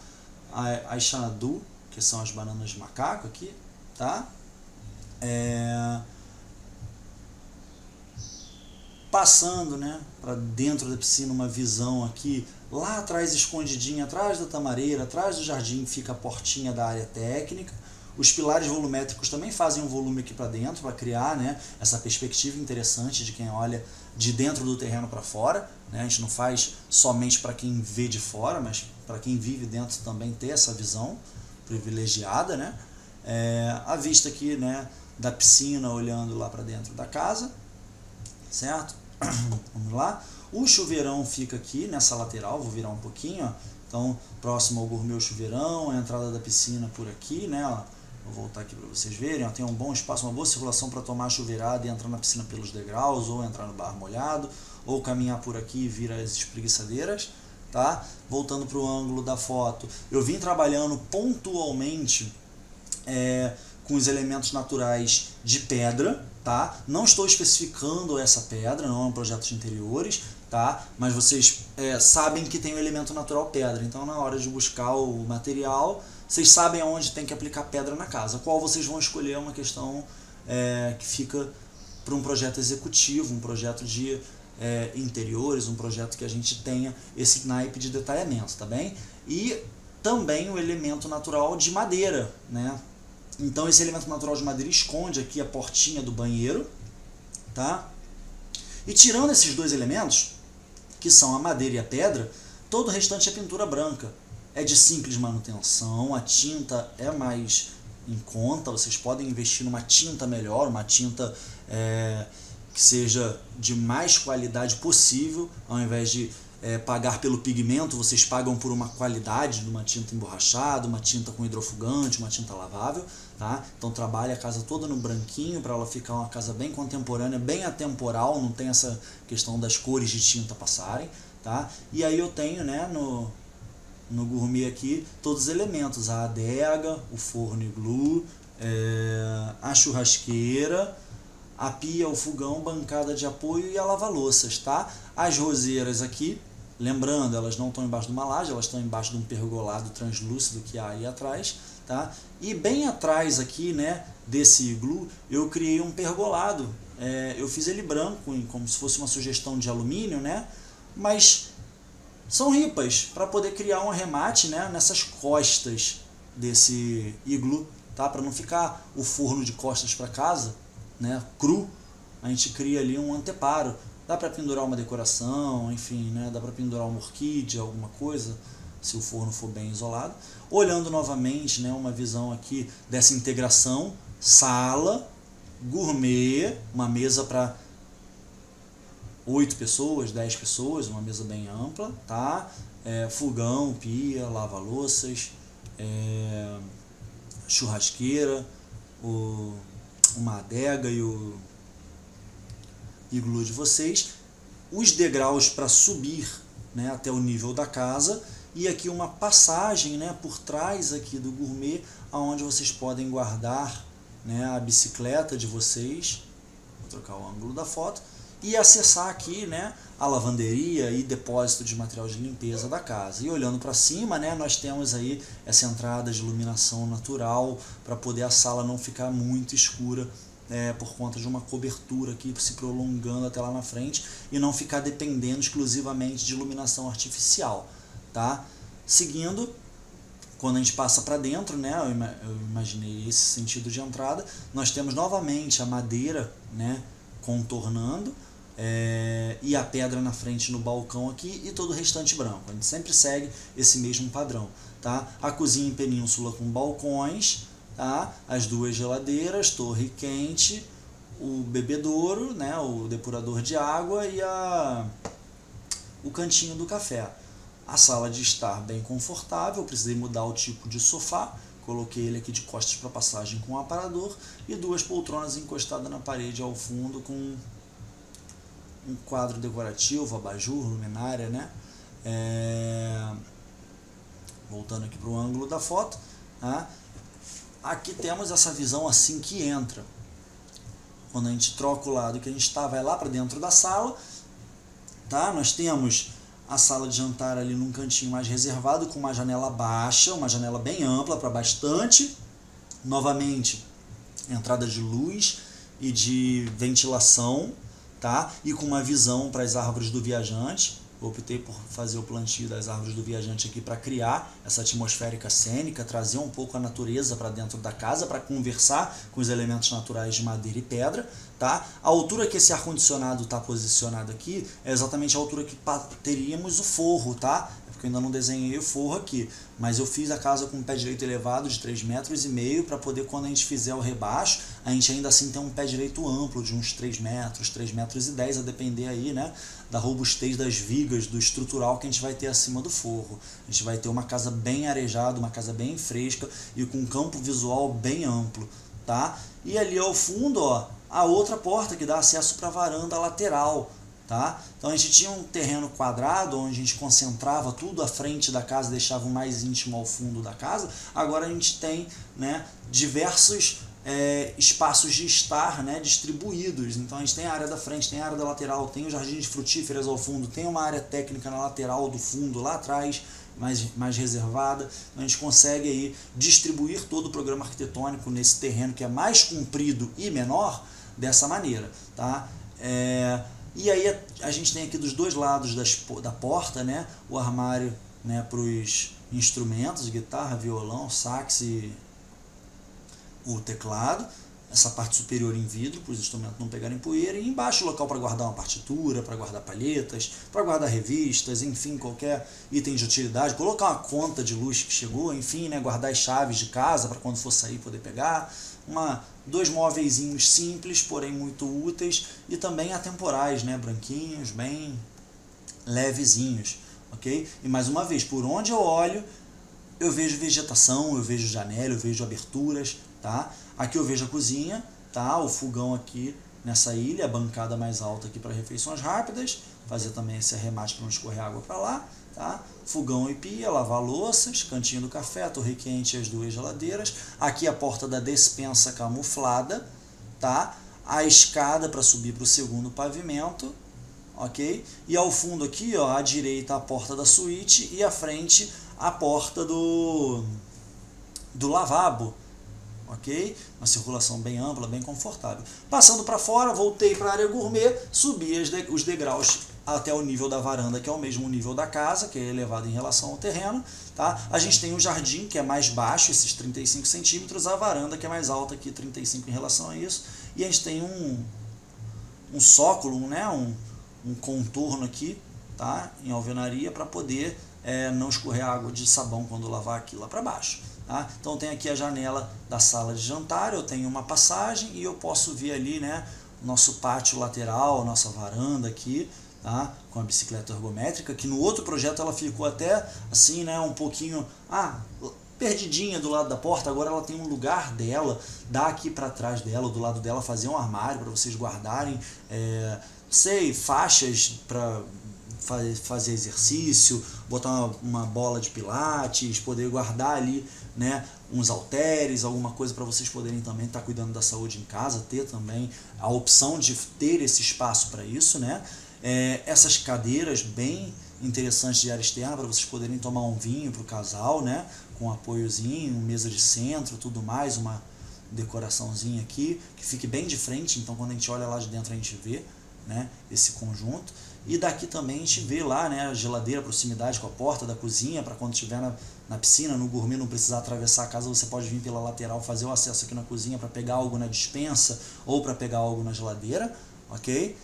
A xanadu, que são as bananas de macaco aqui, tá? Passando, né, para dentro da piscina, uma visão aqui, lá atrás escondidinha, atrás da tamareira, atrás do jardim, fica a portinha da área técnica. Os pilares volumétricos também fazem um volume aqui para dentro, para criar, né, essa perspectiva interessante de quem olha de dentro do terreno para fora, né? A gente não faz somente para quem vê de fora, mas para quem vive dentro também ter essa visão privilegiada, né? A vista aqui, né, da piscina olhando lá para dentro da casa, certo? Vamos lá. O chuveirão fica aqui nessa lateral, vou virar um pouquinho, ó. Então, próximo ao gourmet chuveirão, a entrada da piscina por aqui, né? Ó. Vou voltar aqui para vocês verem, ó. Tem um bom espaço, uma boa circulação para tomar a chuveirada e entrar na piscina pelos degraus, ou entrar no barro molhado, ou caminhar por aqui e vir as espreguiçadeiras, tá? Voltando para o ângulo da foto, eu vim trabalhando pontualmente com os elementos naturais de pedra, tá? Não estou especificando essa pedra, não é um projeto de interiores, tá? Mas vocês sabem que tem o elemento natural pedra, então na hora de buscar o material, vocês sabem aonde tem que aplicar pedra na casa. Qual vocês vão escolher é uma questão que fica para um projeto executivo, um projeto de interiores, um projeto que a gente tenha esse naipe de detalhamento, tá bem? E também o elemento natural de madeira, né? Então esse elemento natural de madeira esconde aqui a portinha do banheiro, tá? E tirando esses dois elementos, que são a madeira e a pedra, todo o restante é pintura branca. É de simples manutenção, a tinta é mais em conta, vocês podem investir numa tinta melhor, uma tinta que seja de mais qualidade possível, ao invés de pagar pelo pigmento, vocês pagam por uma qualidade de uma tinta emborrachada, uma tinta com hidrofugante, uma tinta lavável, tá? Então trabalhe a casa toda no branquinho para ela ficar uma casa bem contemporânea, bem atemporal, não tem essa questão das cores de tinta passarem, tá? E aí eu tenho, né, no gourmet aqui todos os elementos, a adega, o forno iglú, a churrasqueira, a pia, o fogão, bancada de apoio e a lava-louças, tá? As roseiras aqui, lembrando, elas não estão embaixo de uma laje, elas estão embaixo de um pergolado translúcido que há aí atrás, tá? E bem atrás aqui, né, desse iglu, eu criei um pergolado. Eu fiz ele branco, como se fosse uma sugestão de alumínio, né? Mas são ripas para poder criar um arremate, né, nessas costas desse iglu, tá? Para não ficar o forno de costas para casa, né, cru, a gente cria ali um anteparo. Dá para pendurar uma decoração, enfim, né, dá para pendurar uma orquídea, alguma coisa, se o forno for bem isolado. Olhando novamente, né, uma visão aqui dessa integração, sala, gourmet, uma mesa para 8 pessoas, 10 pessoas, uma mesa bem ampla, tá? Fogão, pia, lava-louças, churrasqueira, uma adega e o iglu de vocês, os degraus para subir, né, até o nível da casa, e aqui uma passagem, né, por trás aqui do gourmet, onde vocês podem guardar, né, a bicicleta de vocês, vou trocar o ângulo da foto, e acessar aqui, né, a lavanderia e depósito de material de limpeza da casa. E olhando para cima, né, nós temos aí essa entrada de iluminação natural para poder a sala não ficar muito escura por conta de uma cobertura aqui se prolongando até lá na frente e não ficar dependendo exclusivamente de iluminação artificial, tá? Seguindo, quando a gente passa para dentro, né, eu imaginei esse sentido de entrada, nós temos novamente a madeira, né, contornando, e a pedra na frente no balcão aqui e todo o restante branco. A gente sempre segue esse mesmo padrão, tá? A cozinha em península com balcões, tá? As duas geladeiras, torre quente, o bebedouro, né, o depurador de água e o cantinho do café. A sala de estar bem confortável, precisei mudar o tipo de sofá, coloquei ele aqui de costas para passagem com o aparador e duas poltronas encostadas na parede ao fundo com um quadro decorativo, abajur, luminária, né? Voltando aqui para o ângulo da foto, tá? Aqui temos essa visão assim que entra. Quando a gente troca o lado que a gente está, vai lá para dentro da sala, tá? Nós temos a sala de jantar ali num cantinho mais reservado, com uma janela baixa, uma janela bem ampla para bastante. Novamente, entrada de luz e de ventilação, tá? E com uma visão para as árvores do viajante. Eu optei por fazer o plantio das árvores do viajante aqui para criar essa atmosférica cênica, trazer um pouco a natureza para dentro da casa, para conversar com os elementos naturais de madeira e pedra, tá? A altura que esse ar-condicionado está posicionado aqui é exatamente a altura que teríamos o forro, tá? Eu ainda não desenhei o forro aqui, mas eu fiz a casa com um pé direito elevado de 3,5 metros para poder, quando a gente fizer o rebaixo, a gente ainda assim ter um pé direito amplo de uns 3 metros, 3,10 metros, a depender aí, né, da robustez das vigas, do estrutural que a gente vai ter acima do forro. A gente vai ter uma casa bem arejada, uma casa bem fresca e com um campo visual bem amplo, tá? E ali ao fundo, ó, a outra porta que dá acesso para a varanda lateral, tá? Então a gente tinha um terreno quadrado onde a gente concentrava tudo à frente da casa, deixava o mais íntimo ao fundo da casa. Agora a gente tem, né, diversos espaços de estar, né, distribuídos. Então a gente tem a área da frente, tem a área da lateral, tem o jardim de frutíferas ao fundo, tem uma área técnica na lateral do fundo lá atrás, mais reservada. Então a gente consegue aí distribuir todo o programa arquitetônico nesse terreno que é mais comprido e menor dessa maneira, tá? E aí a gente tem aqui dos dois lados da porta, né, o armário, né, para os instrumentos, guitarra, violão, sax e o teclado. Essa parte superior em vidro, para os instrumentos não pegarem poeira. E embaixo o local para guardar uma partitura, para guardar palhetas, para guardar revistas, enfim, qualquer item de utilidade. Colocar uma conta de luz que chegou, enfim, né, guardar as chaves de casa para quando for sair poder pegar. Dois móveizinhos simples, porém muito úteis, e também atemporais, né, branquinhos, bem levezinhos, ok? E mais uma vez, por onde eu olho, eu vejo vegetação, eu vejo janela, eu vejo aberturas, tá? Aqui eu vejo a cozinha, tá? O fogão aqui nessa ilha, a bancada mais alta aqui para refeições rápidas, fazer também esse arremate para não escorrer água para lá, tá? Fogão e pia, lavar louças, cantinho do café, torre quente e as duas geladeiras. Aqui a porta da despensa camuflada, tá? A escada para subir para o segundo pavimento, ok? E ao fundo aqui, ó, à direita a porta da suíte e à frente a porta do lavabo, ok? Uma circulação bem ampla, bem confortável. Passando para fora, voltei para a área gourmet, subi os degraus até o nível da varanda, que é o mesmo nível da casa, que é elevado em relação ao terreno, tá? A gente tem um jardim que é mais baixo, esses 35 centímetros, a varanda que é mais alta aqui, 35 em relação a isso, e a gente tem um sóculo, né? um contorno aqui, tá? Em alvenaria, para poder não escorrer água de sabão quando lavar aqui lá para baixo. Tá? Então tem aqui a janela da sala de jantar, eu tenho uma passagem e eu posso ver ali, né, nosso pátio lateral, nossa varanda aqui, tá? Com a bicicleta ergométrica, que no outro projeto ela ficou até assim, né, um pouquinho perdidinha do lado da porta. Agora ela tem um lugar dela, dá aqui para trás dela, do lado dela, fazer um armário para vocês guardarem, faixas para fazer exercício, botar uma bola de pilates, poder guardar ali, né, uns halteres, alguma coisa para vocês poderem também estar cuidando da saúde em casa, ter também a opção de ter esse espaço para isso, né? Essas cadeiras bem interessantes de área externa para vocês poderem tomar um vinho para o casal, né, com um apoiozinho, mesa de centro, tudo mais, uma decoraçãozinha aqui que fique bem de frente, então quando a gente olha lá de dentro a gente vê, né, esse conjunto. E daqui também a gente vê lá, né, a geladeira, a proximidade com a porta da cozinha, para quando estiver na piscina, no gourmet, não precisar atravessar a casa, você pode vir pela lateral, fazer o acesso aqui na cozinha para pegar algo na despensa ou para pegar algo na geladeira, ok?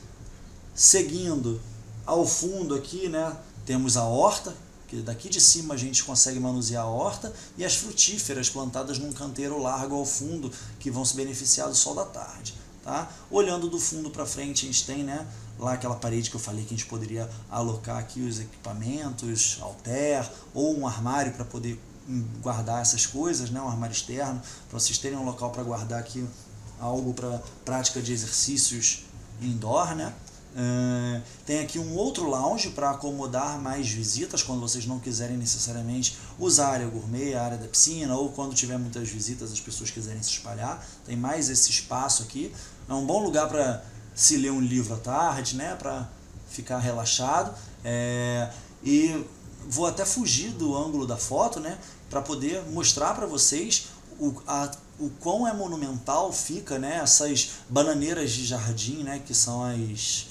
Seguindo ao fundo aqui, né, temos a horta, que daqui de cima a gente consegue manusear a horta, e as frutíferas plantadas num canteiro largo ao fundo, que vão se beneficiar do sol da tarde. Tá? Olhando do fundo para frente, a gente tem, né, lá aquela parede que eu falei que a gente poderia alocar aqui os equipamentos, halter, ou um armário para poder guardar essas coisas, né, um armário externo, para vocês terem um local para guardar aqui algo para prática de exercícios indoor, né? Tem aqui um outro lounge para acomodar mais visitas, quando vocês não quiserem necessariamente usar a área gourmet, a área da piscina, ou quando tiver muitas visitas as pessoas quiserem se espalhar. Tem mais esse espaço aqui. É um bom lugar para se ler um livro à tarde, né, para ficar relaxado. E vou até fugir do ângulo da foto, né, para poder mostrar para vocês o quão monumental fica, né, essas bananeiras de jardim, né, que são as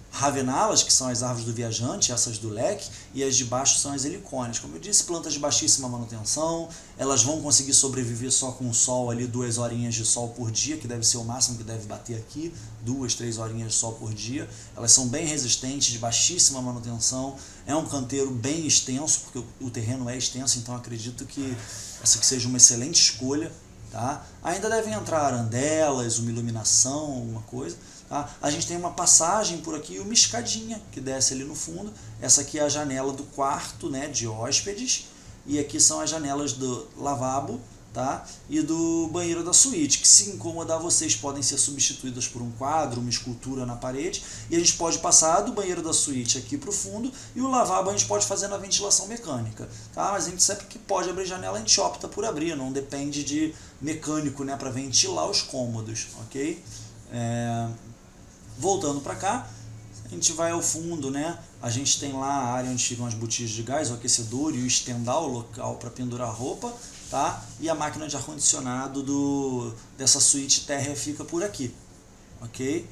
ravenalas, que são as árvores do viajante, essas do leque, e as de baixo são as helicônias. Como eu disse, plantas de baixíssima manutenção, elas vão conseguir sobreviver só com o sol ali, 2 horinhas de sol por dia, que deve ser o máximo que deve bater aqui, 2, 3 horinhas de sol por dia. Elas são bem resistentes, de baixíssima manutenção, é um canteiro bem extenso, porque o terreno é extenso, então acredito que essa que seja uma excelente escolha. Tá? Ainda devem entrar arandelas, uma iluminação, alguma coisa. Tá? A gente tem uma passagem por aqui e uma escadinha que desce ali no fundo. Essa aqui é a janela do quarto, né, de hóspedes. E aqui são as janelas do lavabo, tá? E do banheiro da suíte, que se incomodar vocês podem ser substituídas por um quadro, uma escultura na parede. E a gente pode passar do banheiro da suíte aqui para o fundo. E o lavabo a gente pode fazer na ventilação mecânica. Tá? Mas a gente sempre que pode abrir janela, a gente opta por abrir. Não depende de mecânico, né, para ventilar os cômodos, ok? Voltando para cá, a gente vai ao fundo, né? A gente tem lá a área onde ficam as botijas de gás, o aquecedor e o estendal, o local para pendurar roupa, tá? E a máquina de ar-condicionado dessa suíte térrea fica por aqui, ok?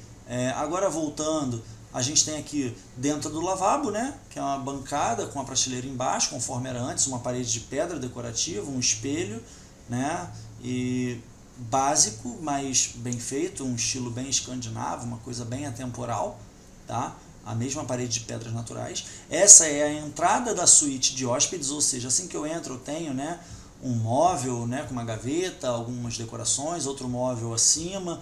Agora voltando, a gente tem aqui dentro do lavabo, né? Que é uma bancada com a prateleira embaixo, conforme era antes, uma parede de pedra decorativa, um espelho, né? E básico, mas bem feito, um estilo bem escandinavo, uma coisa bem atemporal, tá? A mesma parede de pedras naturais. Essa é a entrada da suíte de hóspedes, ou seja, assim que eu entro eu tenho, né, um móvel, né, com uma gaveta, algumas decorações, outro móvel acima,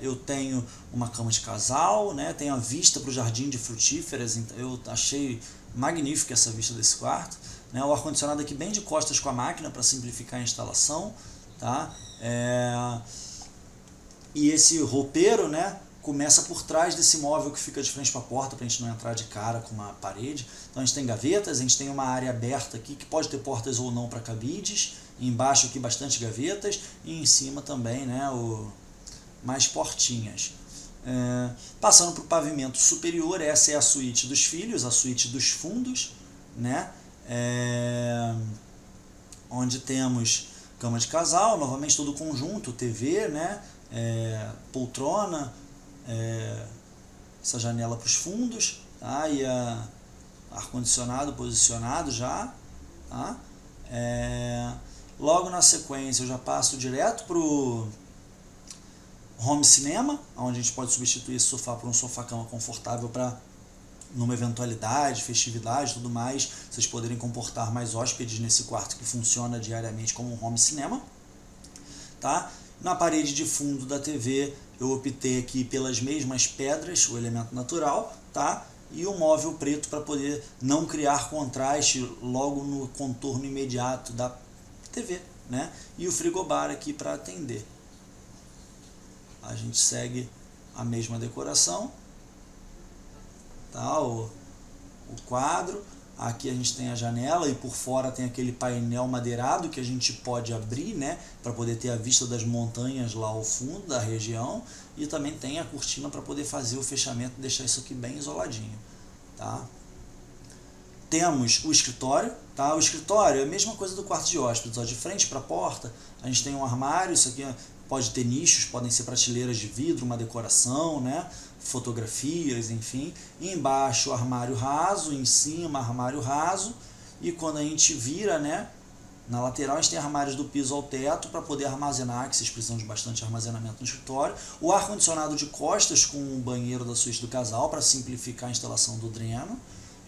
eu tenho uma cama de casal, né, tenho a vista para o jardim de frutíferas, eu achei magnífica essa vista desse quarto, né, o ar-condicionado aqui bem de costas com a máquina para simplificar a instalação, tá? E esse roupeiro, né, começa por trás desse móvel que fica de frente para a porta, para a gente não entrar de cara com uma parede. Então a gente tem gavetas, a gente tem uma área aberta aqui que pode ter portas ou não para cabides, e embaixo aqui bastante gavetas, e em cima também, né, mais portinhas. Passando para o pavimento superior, essa é a suíte dos filhos, a suíte dos fundos, né, onde temos cama de casal, novamente todo o conjunto, TV, né, poltrona, essa janela para os fundos, tá, e ar-condicionado posicionado já, tá. Logo na sequência eu já passo direto para o home cinema, onde a gente pode substituir esse sofá por um sofá-cama confortável para, numa eventualidade, festividade e tudo mais, vocês poderem comportar mais hóspedes nesse quarto que funciona diariamente como um home cinema, tá? Na parede de fundo da TV eu optei aqui pelas mesmas pedras, o elemento natural, tá? E o móvel preto para poder não criar contraste logo no contorno imediato da TV, né? E o frigobar aqui para atender. A gente segue a mesma decoração, tá? O quadro, aqui a gente tem a janela e por fora tem aquele painel madeirado que a gente pode abrir, né, para poder ter a vista das montanhas lá ao fundo da região, e também tem a cortina para poder fazer o fechamento e deixar isso aqui bem isoladinho, tá? Temos o escritório, tá? O escritório é a mesma coisa do quarto de hóspedes, ó, de frente para a porta a gente tem um armário, isso aqui pode ter nichos, podem ser prateleiras de vidro, uma decoração, né? Fotografias, enfim. E embaixo armário raso, em cima armário raso, e quando a gente vira, né, na lateral a gente tem armários do piso ao teto para poder armazenar, que vocês precisam de bastante armazenamento no escritório. O ar-condicionado de costas com o banheiro da suíte do casal para simplificar a instalação do dreno,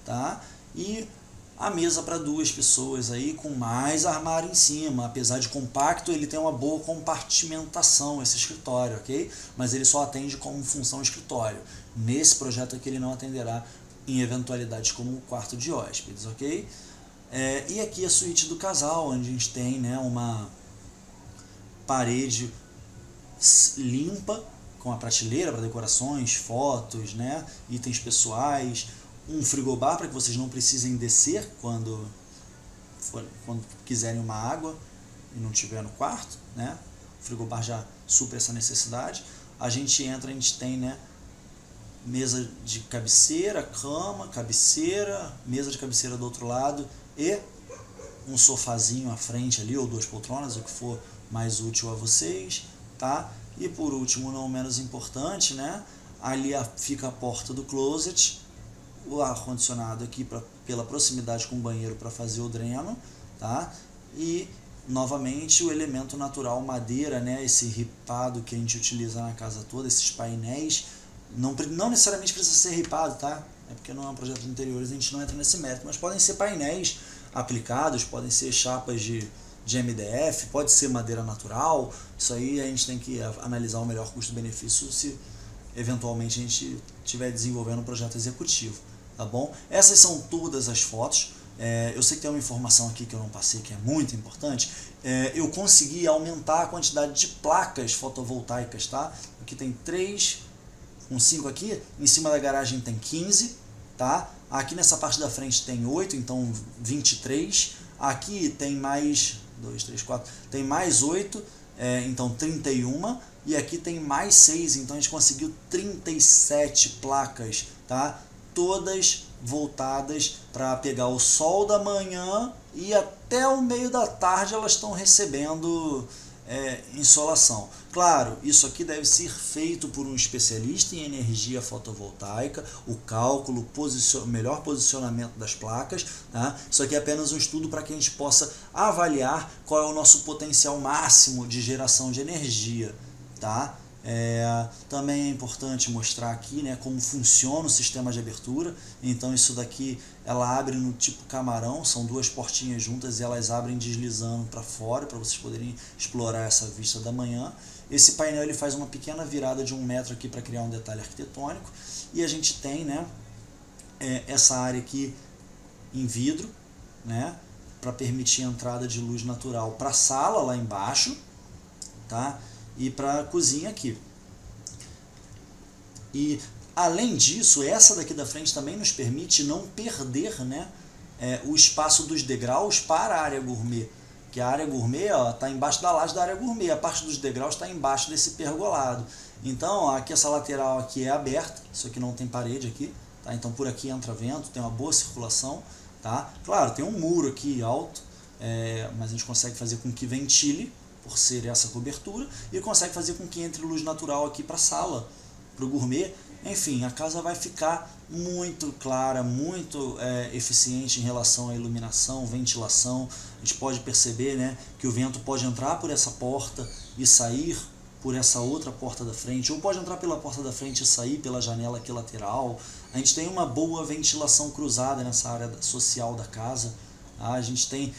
tá? E a mesa para 2 pessoas aí com mais armário em cima. Apesar de compacto, ele tem uma boa compartimentação, esse escritório, ok? Mas ele só atende como função escritório. Nesse projeto aqui ele não atenderá em eventualidades como o quarto de hóspedes, ok? E aqui a suíte do casal, onde a gente tem, né, uma parede limpa, com a prateleira para decorações, fotos, né, itens pessoais, um frigobar para que vocês não precisem descer quando quiserem uma água e não tiver no quarto, né? O frigobar já supre essa necessidade. A gente tem, né, mesa de cabeceira, cama, cabeceira, mesa de cabeceira do outro lado e um sofazinho à frente ali, ou 2 poltronas, o que for mais útil a vocês, tá? E por último, não menos importante, né, ali fica a porta do closet, o ar-condicionado aqui pela proximidade com o banheiro para fazer o dreno, tá? E novamente o elemento natural madeira, né, esse ripado que a gente utiliza na casa toda, esses painéis, não necessariamente precisa ser ripado, tá? É porque não é um projeto de interiores, a gente não entra nesse mérito, mas podem ser painéis aplicados, podem ser chapas de MDF, pode ser madeira natural. Isso aí a gente tem que analisar o melhor custo-benefício se eventualmente a gente estiver desenvolvendo um projeto executivo, tá bom? Essas são todas as fotos. Eu sei que tem uma informação aqui que eu não passei, que é muito importante. Eu consegui aumentar a quantidade de placas fotovoltaicas, tá? Aqui tem 3, com 5 aqui, em cima da garagem tem 15, tá? Aqui nessa parte da frente tem 8, então 23. Aqui tem mais 2, 3, 4, tem mais 8, então 31. E aqui tem mais 6, então a gente conseguiu 37 placas, tá? Todas voltadas para pegar o sol da manhã e até o meio da tarde elas estão recebendo insolação. Claro, isso aqui deve ser feito por um especialista em energia fotovoltaica, o cálculo, melhor posicionamento das placas, tá? Isso aqui é apenas um estudo para que a gente possa avaliar qual é o nosso potencial máximo de geração de energia, tá? Também é importante mostrar aqui, né, como funciona o sistema de abertura. Então isso daqui ela abre no tipo camarão, são 2 portinhas juntas e elas abrem deslizando para fora para vocês poderem explorar essa vista da manhã. Esse painel ele faz uma pequena virada de 1 metro aqui para criar um detalhe arquitetônico, e a gente tem, né, essa área aqui em vidro, né, para permitir a entrada de luz natural para a sala lá embaixo, tá? E para a cozinha aqui. E além disso, essa daqui da frente também nos permite não perder, né, o espaço dos degraus para a área gourmet, que a área gourmet está embaixo da laje da área gourmet, a parte dos degraus está embaixo desse pergolado. Então aqui essa lateral aqui é aberta, isso aqui não tem parede aqui, tá? Então por aqui entra vento, tem uma boa circulação, tá? Claro, tem um muro aqui alto, mas a gente consegue fazer com que ventile por ser essa cobertura, e consegue fazer com que entre luz natural aqui para a sala, para o gourmet. Enfim, a casa vai ficar muito clara, muito eficiente em relação à iluminação, ventilação. A gente pode perceber, né, que o vento pode entrar por essa porta e sair por essa outra porta da frente, ou pode entrar pela porta da frente e sair pela janela aqui lateral. A gente tem uma boa ventilação cruzada nessa área social da casa. A gente tem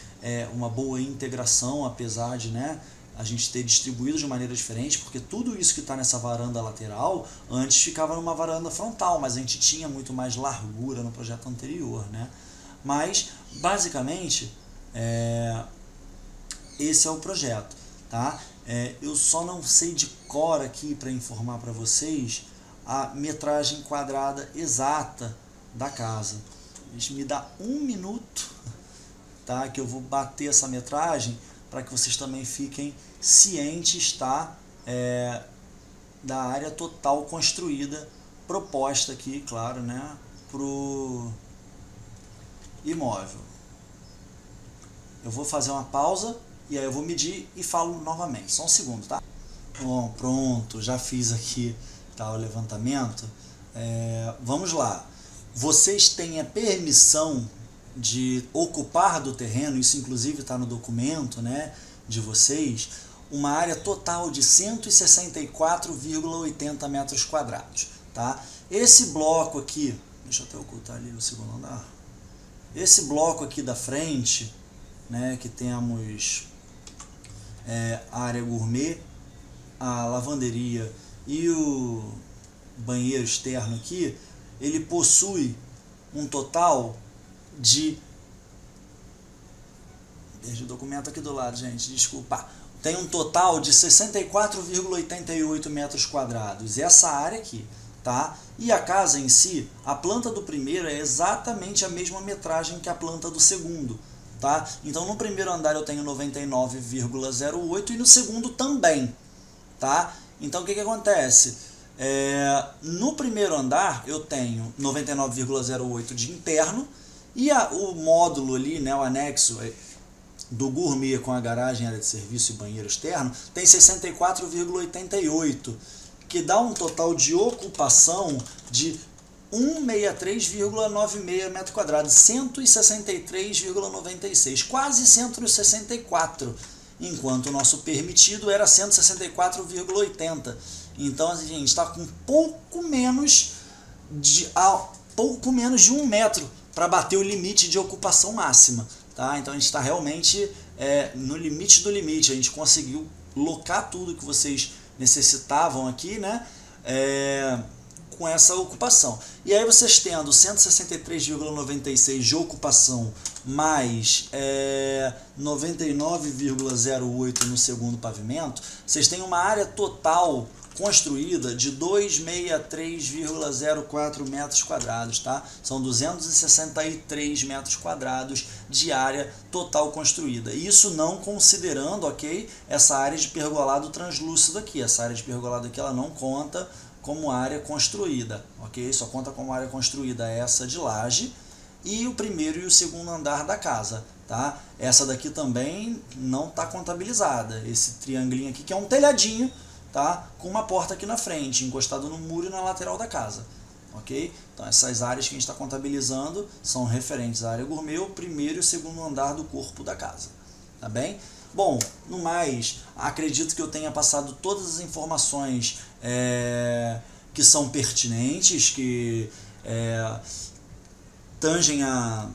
uma boa integração, apesar de, né, a gente ter distribuído de maneira diferente, porque tudo isso que está nessa varanda lateral, antes ficava numa varanda frontal, mas a gente tinha muito mais largura no projeto anterior, né? Mas, basicamente, esse é o projeto, tá? Eu só não sei de cor aqui para informar para vocês a metragem quadrada exata da casa. Me dá 1 minuto, tá? Que eu vou bater essa metragem, para que vocês também fiquem cientes, tá, da área total construída, proposta aqui, claro, né, pro imóvel. Eu vou fazer uma pausa e aí eu vou medir e falo novamente, só um segundo, tá? Bom, pronto, já fiz aqui, tá, o levantamento. Vamos lá. Vocês têm a permissão de ocupar do terreno, isso inclusive está no documento, né, de vocês, uma área total de 164,80 metros quadrados, tá? Esse bloco aqui, deixa eu até ocultar ali o segundo andar, esse bloco aqui da frente, né, que temos a área gourmet, a lavanderia e o banheiro externo aqui, ele possui um total de... Perdi o documento aqui do lado, gente, desculpa. tem um total de 64,88 metros quadrados, essa área aqui, tá? E a casa em si, a planta do primeiro é exatamente a mesma metragem que a planta do segundo, tá? Então no primeiro andar eu tenho 99,08 e no segundo também, tá? Então o que acontece? No primeiro andar eu tenho 99,08 de interno e o módulo ali, né, o anexo do gourmet com a garagem, área de serviço e banheiro externo tem 64,88, que dá um total de ocupação de 163,96 metros quadrados, 163,96, quase 164, enquanto o nosso permitido era 164,80. Então a gente está com pouco menos de 1 metro para bater o limite de ocupação máxima, tá? Então a gente está realmente no limite do limite. A gente conseguiu locar tudo que vocês necessitavam aqui, né? Com essa ocupação. E aí vocês tendo 163,96 de ocupação mais 99,08 no segundo pavimento, vocês têm uma área total construída de 263,04 metros quadrados, tá? São 263 metros quadrados de área total construída. Isso não considerando, ok, essa área de pergolado translúcido aqui. Essa área de pergolado aqui ela não conta como área construída, ok? Só conta como área construída essa de laje e o primeiro e o segundo andar da casa, tá? Essa daqui também não está contabilizada. Esse triangulinho aqui que é um telhadinho, tá? Com uma porta aqui na frente, encostado no muro e na lateral da casa, ok? Então essas áreas que a gente está contabilizando são referentes à área gourmet, o primeiro e o segundo andar do corpo da casa, tá bem? Bom, no mais, acredito que eu tenha passado todas as informações que são pertinentes, que tangem a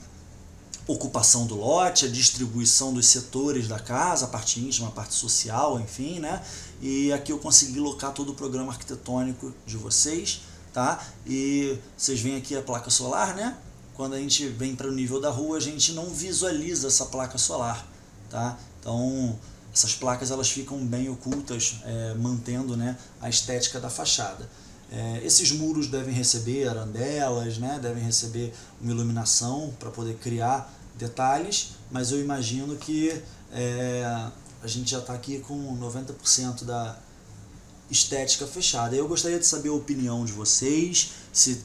ocupação do lote, a distribuição dos setores da casa, a parte íntima, a parte social, enfim, né? E aqui eu consegui locar todo o programa arquitetônico de vocês, tá? E vocês veem aqui a placa solar, né? Quando a gente vem para o nível da rua, a gente não visualiza essa placa solar, tá? Então, essas placas elas ficam bem ocultas, mantendo, né, a estética da fachada. Esses muros devem receber arandelas, né? Devem receber uma iluminação para poder criar detalhes, mas eu imagino que a gente já está aqui com 90% da estética fechada. Eu gostaria de saber a opinião de vocês, se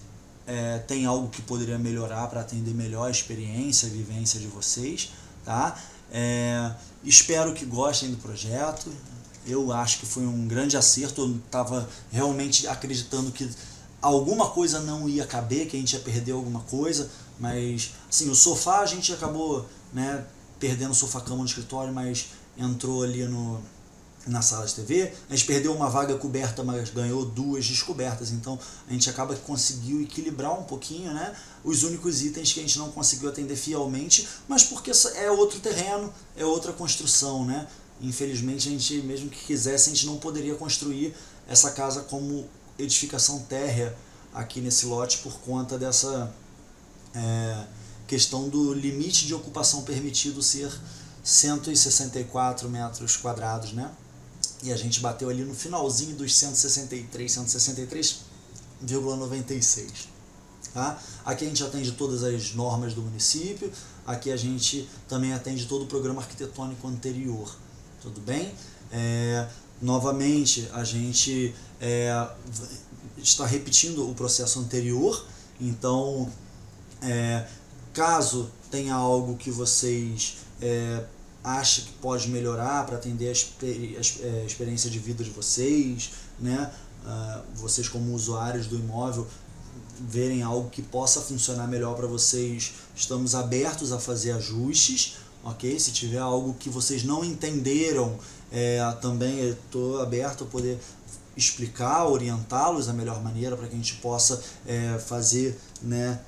tem algo que poderia melhorar para atender melhor a experiência, a vivência de vocês, tá? Espero que gostem do projeto. Eu acho que foi um grande acerto. Eu estava realmente acreditando que alguma coisa não ia caber, que a gente ia perder alguma coisa, mas assim, o sofá a gente acabou, né, perdendo o sofá-cama no escritório, mas entrou ali na sala de TV. A gente perdeu uma vaga coberta, mas ganhou 2 descobertas, então a gente acaba que conseguiu equilibrar um pouquinho, né, os únicos itens que a gente não conseguiu atender fielmente, mas porque é outro terreno, é outra construção, né? Infelizmente a gente, mesmo que quisesse, a gente não poderia construir essa casa como edificação térrea aqui nesse lote por conta dessa questão do limite de ocupação permitido ser 164 metros quadrados, né? E a gente bateu ali no finalzinho dos 163,96. Tá? Aqui a gente atende todas as normas do município, aqui a gente também atende todo o programa arquitetônico anterior, tudo bem? Novamente, a gente está repetindo o processo anterior, então, caso tenha algo que vocês acham que pode melhorar para atender a experiência de vida de vocês, né? Vocês como usuários do imóvel, verem algo que possa funcionar melhor para vocês, estamos abertos a fazer ajustes, ok? Se tiver algo que vocês não entenderam, também estou aberto a poder explicar, orientá-los da melhor maneira para que a gente possa fazer, né,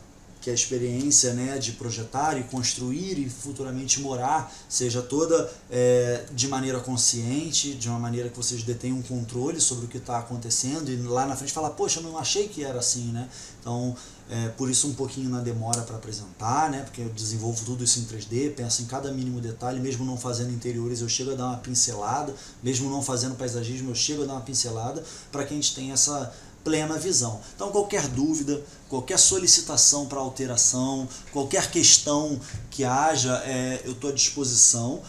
que a experiência, né, de projetar e construir e futuramente morar seja toda de maneira consciente, de uma maneira que vocês detenham um controle sobre o que está acontecendo e lá na frente falar, poxa, eu não achei que era assim, né? Então, por isso um pouquinho na demora para apresentar, né? Porque eu desenvolvo tudo isso em 3D, penso em cada mínimo detalhe, mesmo não fazendo interiores eu chego a dar uma pincelada, mesmo não fazendo paisagismo eu chego a dar uma pincelada para que a gente tenha essa plena visão. Então qualquer dúvida, qualquer solicitação para alteração, qualquer questão que haja, eu estou à disposição.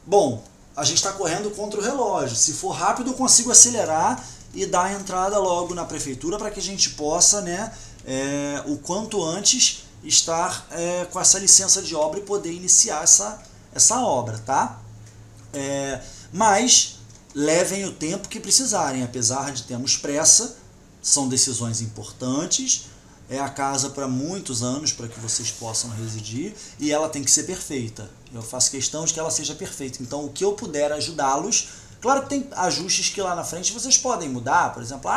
Bom, a gente está correndo contra o relógio, se for rápido eu consigo acelerar e dar a entrada logo na prefeitura para que a gente possa, né, o quanto antes estar com essa licença de obra e poder iniciar essa obra, tá? Mas levem o tempo que precisarem, apesar de termos pressa, são decisões importantes, é a casa para muitos anos para que vocês possam residir e ela tem que ser perfeita. Eu faço questão de que ela seja perfeita, então o que eu puder ajudá-los, claro que tem ajustes que lá na frente vocês podem mudar, por exemplo,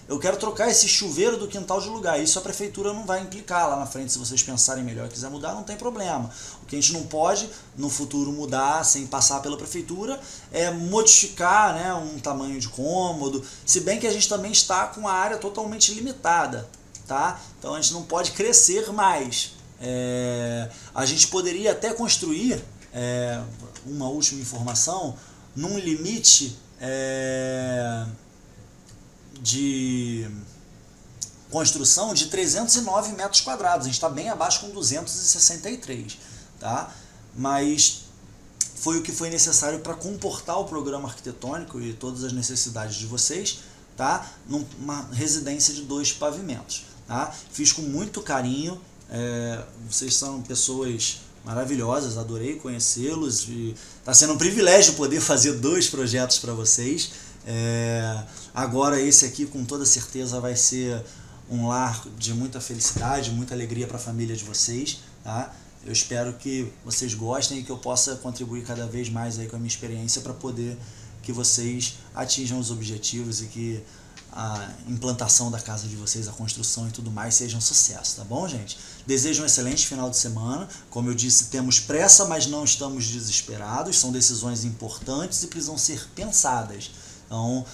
eu quero trocar esse chuveiro do quintal de lugar, isso a prefeitura não vai implicar lá na frente, se vocês pensarem melhor e quiser mudar, não tem problema. O que a gente não pode no futuro mudar sem passar pela prefeitura é modificar, né, um tamanho de cômodo, se bem que a gente também está com a área totalmente limitada, tá? Então a gente não pode crescer mais. A gente poderia até construir, uma última informação, num limite de construção de 309 metros quadrados. A gente está bem abaixo com 263, tá? Mas foi o que foi necessário para comportar o programa arquitetônico e todas as necessidades de vocês, tá? Numa residência de 2 pavimentos, tá? Fiz com muito carinho, vocês são pessoas maravilhosas, adorei conhecê-los e está sendo um privilégio poder fazer 2 projetos para vocês. Agora esse aqui com toda certeza vai ser um lar de muita felicidade, muita alegria para a família de vocês, tá? Eu espero que vocês gostem e que eu possa contribuir cada vez mais aí com a minha experiência para poder que vocês atinjam os objetivos e que a implantação da casa de vocês, a construção e tudo mais seja um sucesso, tá bom, gente? Desejo um excelente final de semana. Como eu disse, temos pressa, mas não estamos desesperados. São decisões importantes e precisam ser pensadas. Então,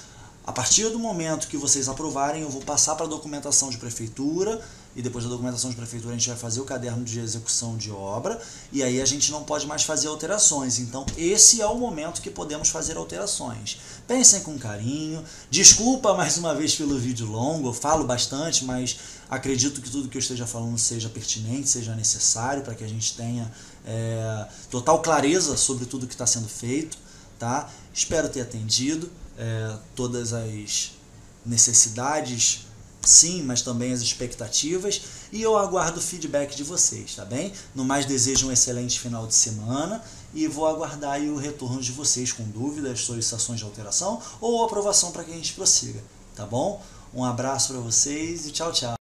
a partir do momento que vocês aprovarem, eu vou passar para a documentação de prefeitura e depois da documentação de prefeitura a gente vai fazer o caderno de execução de obra e aí a gente não pode mais fazer alterações. Então esse é o momento que podemos fazer alterações. Pensem com carinho. Desculpa mais uma vez pelo vídeo longo, eu falo bastante, mas acredito que tudo que eu esteja falando seja pertinente, seja necessário para que a gente tenha total clareza sobre tudo que está sendo feito, tá? Espero ter atendido todas as necessidades, sim, mas também as expectativas, e eu aguardo o feedback de vocês, tá bem? No mais, desejo um excelente final de semana e vou aguardar aí o retorno de vocês com dúvidas, solicitações de alteração ou aprovação para que a gente prossiga, tá bom? Um abraço para vocês e tchau, tchau!